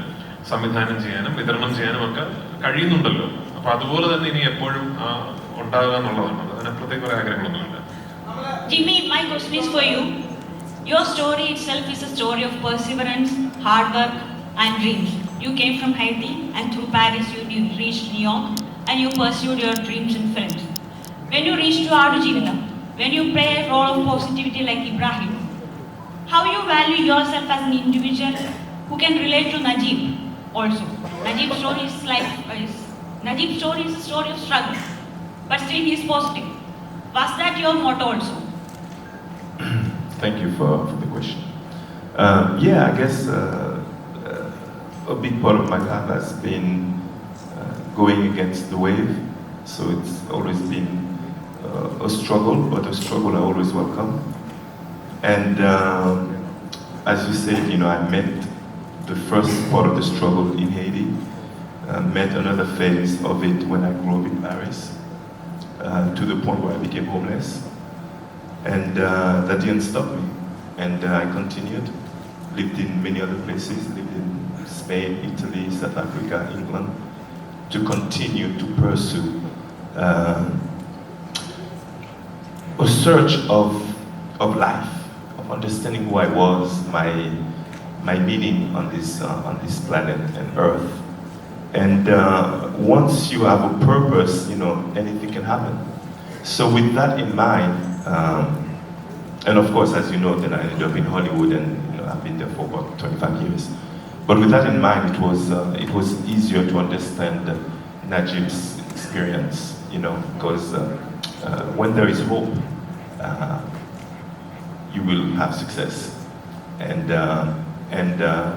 സംവിധാനം ചെയ്യാനും വിതരണം ചെയ്യാനും ഒക്കെ കഴിയുന്നുണ്ടല്ലോ. അപ്പൊ അതുപോലെ തന്നെ ഇനി എപ്പോഴും ഉണ്ടാകുക എന്നുള്ളതാണ്. അതിന് പ്രത്യേക ഒരു ആഗ്രഹങ്ങളൊന്നുമില്ല. Jimmy, my question is for you. Your story itself is a story of perseverance, hard work, and dreams. You came from Haiti, and through Paris you reached New York, and you pursued your dreams in films. When you reached to Adu Jeevitham, when you play a role of positivity like Ibrahim, how you value yourself as an individual who can relate to Najib also. Najib's story is a story of struggle, but still he is positive. Was that your motto also? Thank you for the question. Yeah, I guess a big part of my life has been going against the wave. So it's always been a struggle, but a struggle I always welcome. And as you said, I met the first part of the struggle in Haiti, met another phase of it when I grew up in Paris, to the point where I became homeless. And that didn't stop me. And I continued, lived in many other places, lived in Spain, Italy, South Africa, England, to continue to pursue a search of life, of understanding who I was, my meaning on this planet and Earth. And once you have a purpose, anything can happen. So with that in mind, and of course, as you know, then I ended up in Hollywood, and I've been there for about 25 years. But with that in mind, it was easier to understand Najib's experience, because when there is hope, you will have success. And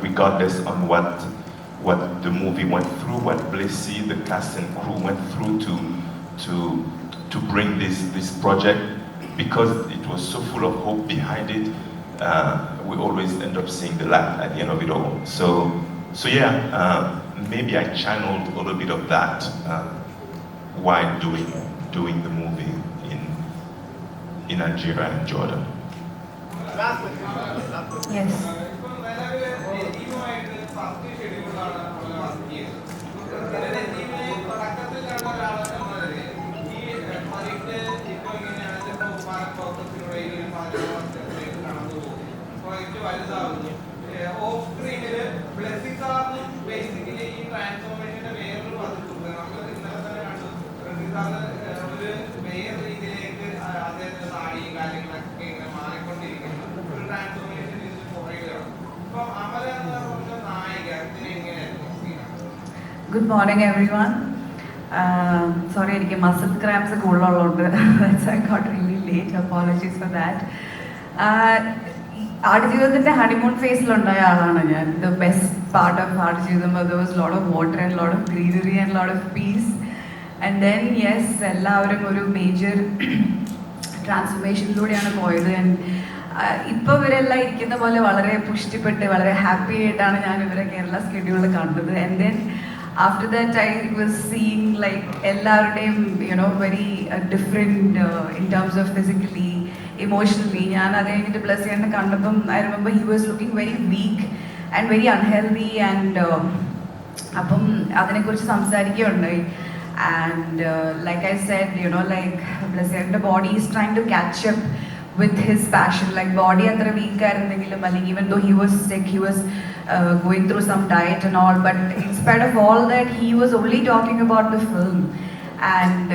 regardless on what the movie went through, what Blessy, the cast and crew went through to bring this project, because it was so full of hope behind it, we always end up seeing the light at the end of it all. So yeah, maybe I channeled a little bit of that while doing the movie in Nigeria and Jordan. Yes. Off സ്ക്രീനില് Blessing സാറിന് basically ഈ Good morning, everyone. Sorry, എനിക്ക് muscle cramps കൂടുതലുള്ളതുകൊണ്ട് that's why I got really late. Apologies for that. ആടുജീവിതത്തിന്റെ honeymoon ഫേസിലുണ്ടായ ആളാണ് ഞാൻ. The best part of Aadujeevitham there was a lot of water and lot of greenery and lot of peace. And then yes, എല്ലാവരും ഒരു major ട്രാൻസ്ഫോർമേഷനിലൂടെയാണ് പോയത്. And ഇപ്പോൾ ഇവരെല്ലാം ഇരിക്കുന്ന പോലെ വളരെ പുഷ്ടിപ്പെട്ട് വളരെ ഹാപ്പി ആയിട്ടാണ് ഞാൻ ഇവരെ കേരള സ്കെഡ്യൂളിൽ കണ്ടത്. And then after that I was seeing like എല്ലാവരുടെയും very different in terms of physically, emotionally. ഞാൻ അത് കഴിഞ്ഞിട്ട് പ്ലസ് ചെയ്യേണ്ട കണ്ടപ്പം I remember he was looking very weak and very unhealthy and അപ്പം അതിനെക്കുറിച്ച് സംസാരിക്കുകയുണ്ടായി. And like I said, like plus ചെയ്യേണ്ട body is trying to catch up with his passion. Like body അത്ര weak ആയിരുന്നെങ്കിലും അല്ലെങ്കിൽ even though he was sick, he was going through some diet and all, but in spite of all that he was only talking about the film. And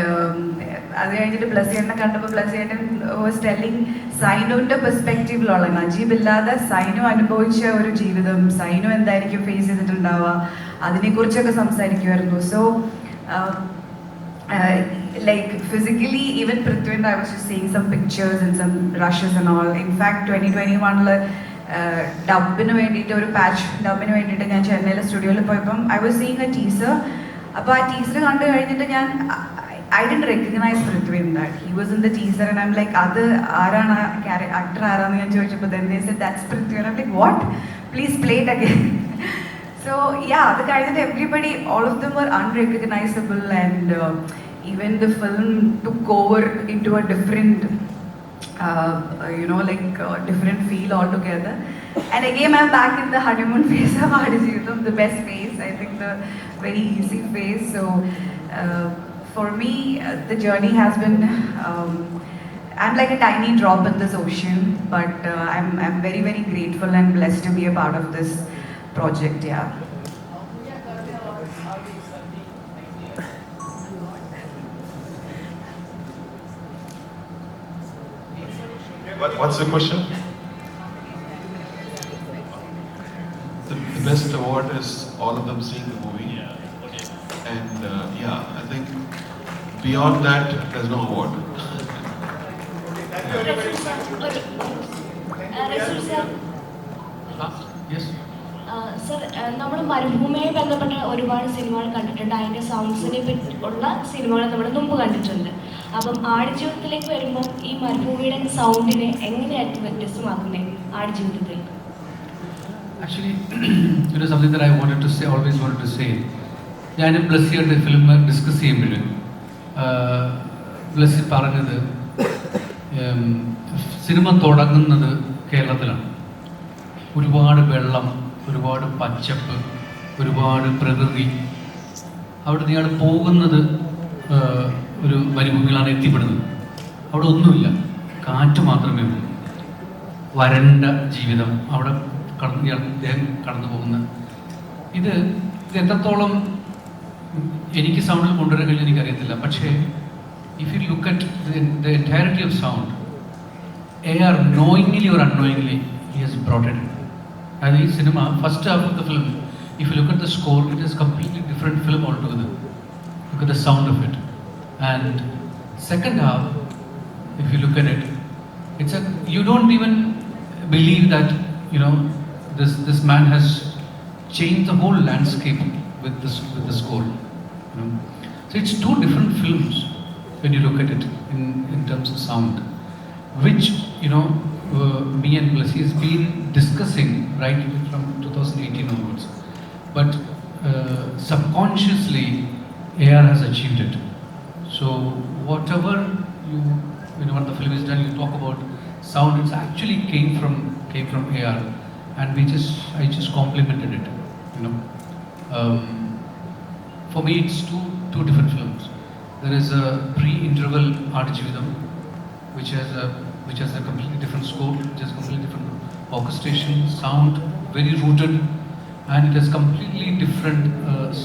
അത് കഴിഞ്ഞിട്ട് plus ചെയ്യേണ്ട കണ്ടപ്പോൾ plus ചെയ്യേണ്ടൻ was telling സൈനുവിൻ്റെ പെർസ്പെക്റ്റീവിലുള്ള Najeeb ഇല്ലാതെ സൈനു അനുഭവിച്ച ഒരു ജീവിതം, സൈനു എന്തായിരിക്കും face ചെയ്തിട്ടുണ്ടാവുക, അതിനെക്കുറിച്ചൊക്കെ സംസാരിക്കുമായിരുന്നു. So like physically, even Prithvi and I was just seeing some pictures and some rushes and all. In fact, 2021 ഡബിന് വേണ്ടിയിട്ട് ഒരു പാച്ച് ഡബിന് വേണ്ടിയിട്ട് ഞാൻ ചെന്നൈയിലെ സ്റ്റുഡിയോയിൽ പോയപ്പം I was seeing a teaser. അപ്പോൾ ആ ടീസർ കണ്ടു കഴിഞ്ഞിട്ട് ഞാൻ I didn't recognize Prithvi in that. He was in the teaser and I'm like അത് ആരാണ് ആക്ടർ ആരാന്ന് ഞാൻ ചോദിച്ചപ്പോൾ then they said that's Prithvi and I'm like what, please play it again. So yeah, അത് കഴിഞ്ഞിട്ട് everybody, all of them were unrecognizable and even the film took over into a different different feel altogether. And again I'm back in the honeymoon phase of Aadujivitham, the best phase, I think the very easy phase. So for me the journey has been I'm like a tiny drop in this ocean, but I'm very very grateful and blessed to be a part of this project. Yeah. What's the question? The best award is all of them seeing the movie. And I think beyond that, there's no award. Yes. Sir, നമ്മൾ മരുഭൂമിയുമായി ബന്ധപ്പെട്ട ഒരുപാട് സിനിമകൾ കണ്ടിട്ടുണ്ട്. അതിൻ്റെ സൗണ്ട്സിനെ പറ്റി ഉള്ള സിനിമകൾ നമ്മൾ മുമ്പ് കണ്ടിട്ടുണ്ട്. അപ്പം ആടുജീവിതത്തിലേക്ക് വരുമ്പോൾ ഈ മരുഭൂമിയുടെ സൗണ്ടിനെ എങ്ങനെയായിരിക്കും വ്യത്യസ്തമാക്കുന്നത് ആടുജീവിതത്തിൽ? Actually, something that I always wanted to say. ഞാൻ ബ്ലസ്സിയുടെ ഫിലിം ഡിസ്കസ് ചെയ്യുമ്പോൾ ബ്ലസ്സി പറഞ്ഞത് സിനിമ തുടങ്ങുന്നത് കേരളത്തിലാണ്. ഒരുപാട് വെള്ളം, ഒരുപാട് പച്ചപ്പ്, ഒരുപാട് പ്രകൃതി. അവിടെ ഇയാൾ പോകുന്നത് ഒരു മരുഭൂമിയിലാണ് എത്തിപ്പെടുന്നത്. അവിടെ ഒന്നുമില്ല, കാറ്റ് മാത്രമേ ഉള്ളൂ, വരണ്ട ജീവിതം. അവിടെ അദ്ദേഹം കടന്നു പോകുന്ന ഇത് എത്രത്തോളം എനിക്ക് സൗണ്ടിൽ കൊണ്ടുവരാൻ കഴിഞ്ഞാൽ എനിക്കറിയത്തില്ല. പക്ഷേ if you look at the entirety of sound, AR knowingly or unknowingly he has brought it. And in cinema, first half of the film, if you look at the score, it is completely different film altogether. Look at the sound of it. And second half, if you look at it, you don't even believe that this man has changed the whole landscape with the score. So it's two different films when you look at it in terms of sound, which me and Blessy has been discussing right from 2018 onwards. But subconsciously, AR has achieved it. So whatever when the film is done, you talk about sound. It actually came from AR, and I just complimented it. For me, it's two different films. There is a pre-interval Aadujivitham, which has a completely different score, which has completely different orchestration, sound, very rooted, and it has completely different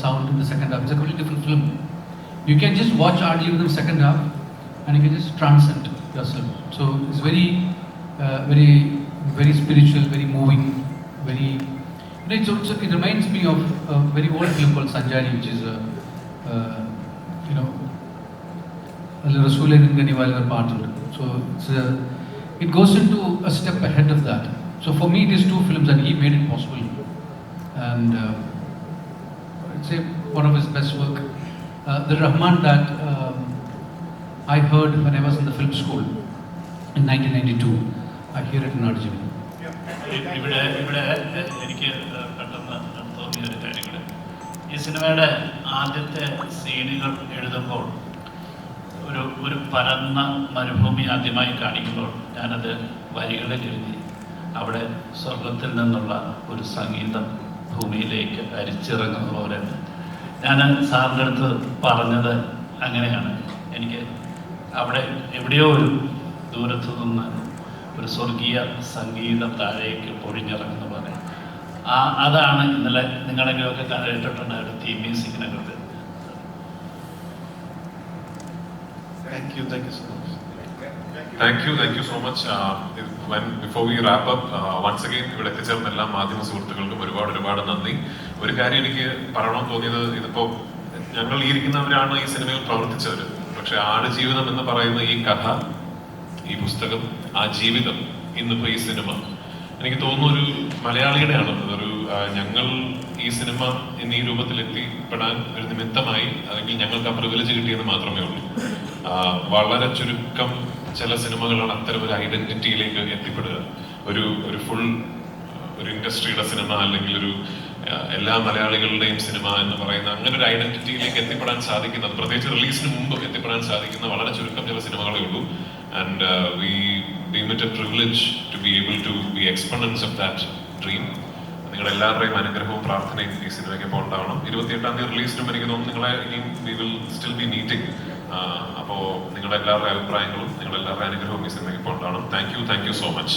sound in the second half. It's a completely different film. You can just watch Aadujivitham second half, and you can just transcend yourself. So it's very, very, very spiritual, very moving, very It reminds me of a very old film called Sanjari, which is Rasool Ganiwalgar part of it. So it goes into a step ahead of that. So for me, these two films, and he made it possible. And I'd say one of his best work. The Rahman that I heard when I was in the film school in 1992. I hear it in Arjun. ഇവിടെ എനിക്ക് പെട്ടെന്ന് തോന്നിയ ഒരു കാര്യങ്ങൾ, ഈ സിനിമയുടെ ആദ്യത്തെ സീനുകൾ എഴുതുമ്പോൾ ഒരു പരന്ന മരുഭൂമി ആദ്യമായി കാണിക്കുമ്പോൾ ഞാനത് വരികളിൽ എഴുതി. അവിടെ സ്വർഗത്തിൽ നിന്നുള്ള ഒരു സംഗീതം ഭൂമിയിലേക്ക് അരിച്ചിറങ്ങുന്ന പോലെ. ഞാൻ സാറിൻ്റെ അടുത്ത് പറഞ്ഞത് അങ്ങനെയാണ്, എനിക്ക് അവിടെ എവിടെയോ ഒരു ദൂരത്തു നിന്ന് ഒരു സ്വർഗീയ സംഗീതം താഴേക്ക് പൊഴിഞ്ഞിറങ്ങുന്ന പോലെ. അതാണ് ഇന്നലെ നിങ്ങളെങ്കിലുമൊക്കെ കേട്ടിട്ടുണ്ട് ഒരു theme മ്യൂസിക്കിനകത്ത്. Thank you so much. Thank you so much. Before we wrap up, once again ഇവിടെ എത്തിച്ചേർന്ന എല്ലാ മാധ്യമ സുഹൃത്തുക്കൾക്കും ഒരുപാട് നന്ദി. ഒരു കാര്യം എനിക്ക് പറയണമെന്ന് തോന്നിയത്, ഇതിപ്പോ ഞങ്ങൾ ഈ ഇരിക്കുന്നവരാണ് ഈ സിനിമയിൽ പ്രവർത്തിച്ചവർ. പക്ഷെ ആടുജീവിതം എന്ന് പറയുന്ന ഈ കഥ, ഈ പുസ്തകം, ആ ജീവിതം, ഇന്നിപ്പോ ഈ സിനിമ, എനിക്ക് തോന്നുന്നു ഒരു മലയാളിയുടെയാണ്. ഞങ്ങൾ ഈ സിനിമ ഇന്ന് ഈ രൂപത്തിൽ എത്തിപ്പെടാൻ ഒരു നിമിത്തമായി, അല്ലെങ്കിൽ ഞങ്ങൾക്ക് ആ പ്രിവിലേജ് കിട്ടിയെന്ന് മാത്രമേ ഉള്ളൂ. വളരെ ചുരുക്കം ചില സിനിമകളാണ് അത്തരം ഒരു ഐഡന്റിറ്റിയിലേക്ക് എത്തിപ്പെടുക. ഒരു ഫുൾ ഒരു ഇൻഡസ്ട്രിയുടെ സിനിമ, അല്ലെങ്കിൽ ഒരു എല്ലാ മലയാളികളുടെയും സിനിമ എന്ന് പറയുന്ന അങ്ങനെ ഒരു ഐഡന്റിറ്റിയിലേക്ക് എത്തിപ്പെടാൻ സാധിക്കുന്നത്, പ്രത്യേകിച്ച് റിലീസിന് മുമ്പ് എത്തിപ്പെടാൻ സാധിക്കുന്ന വളരെ ചുരുക്കം ചില സിനിമകളേ ഉള്ളൂ. And we deem it a privilege to be able to be exponents of that dream. നിങ്ങളുടെ എല്ലാവരുടെയും അനുഗ്രഹവും പ്രാർത്ഥനയും ഈ സിനിമയ്ക്കൊപ്പം ഉണ്ടാവണം. 28-ാം തീയതി റിലീസിനും എനിക്ക് തോന്നുന്നു നിങ്ങളെ ഇനിയും we will still be meeting. അപ്പോൾ നിങ്ങളുടെ എല്ലാവരുടെ അഭിപ്രായങ്ങളും നിങ്ങളുടെ എല്ലാവരുടെ അനുഗ്രഹവും ഈ സിനിമയ്ക്കൊപ്പം ഉണ്ടാവണം. Thank you so much.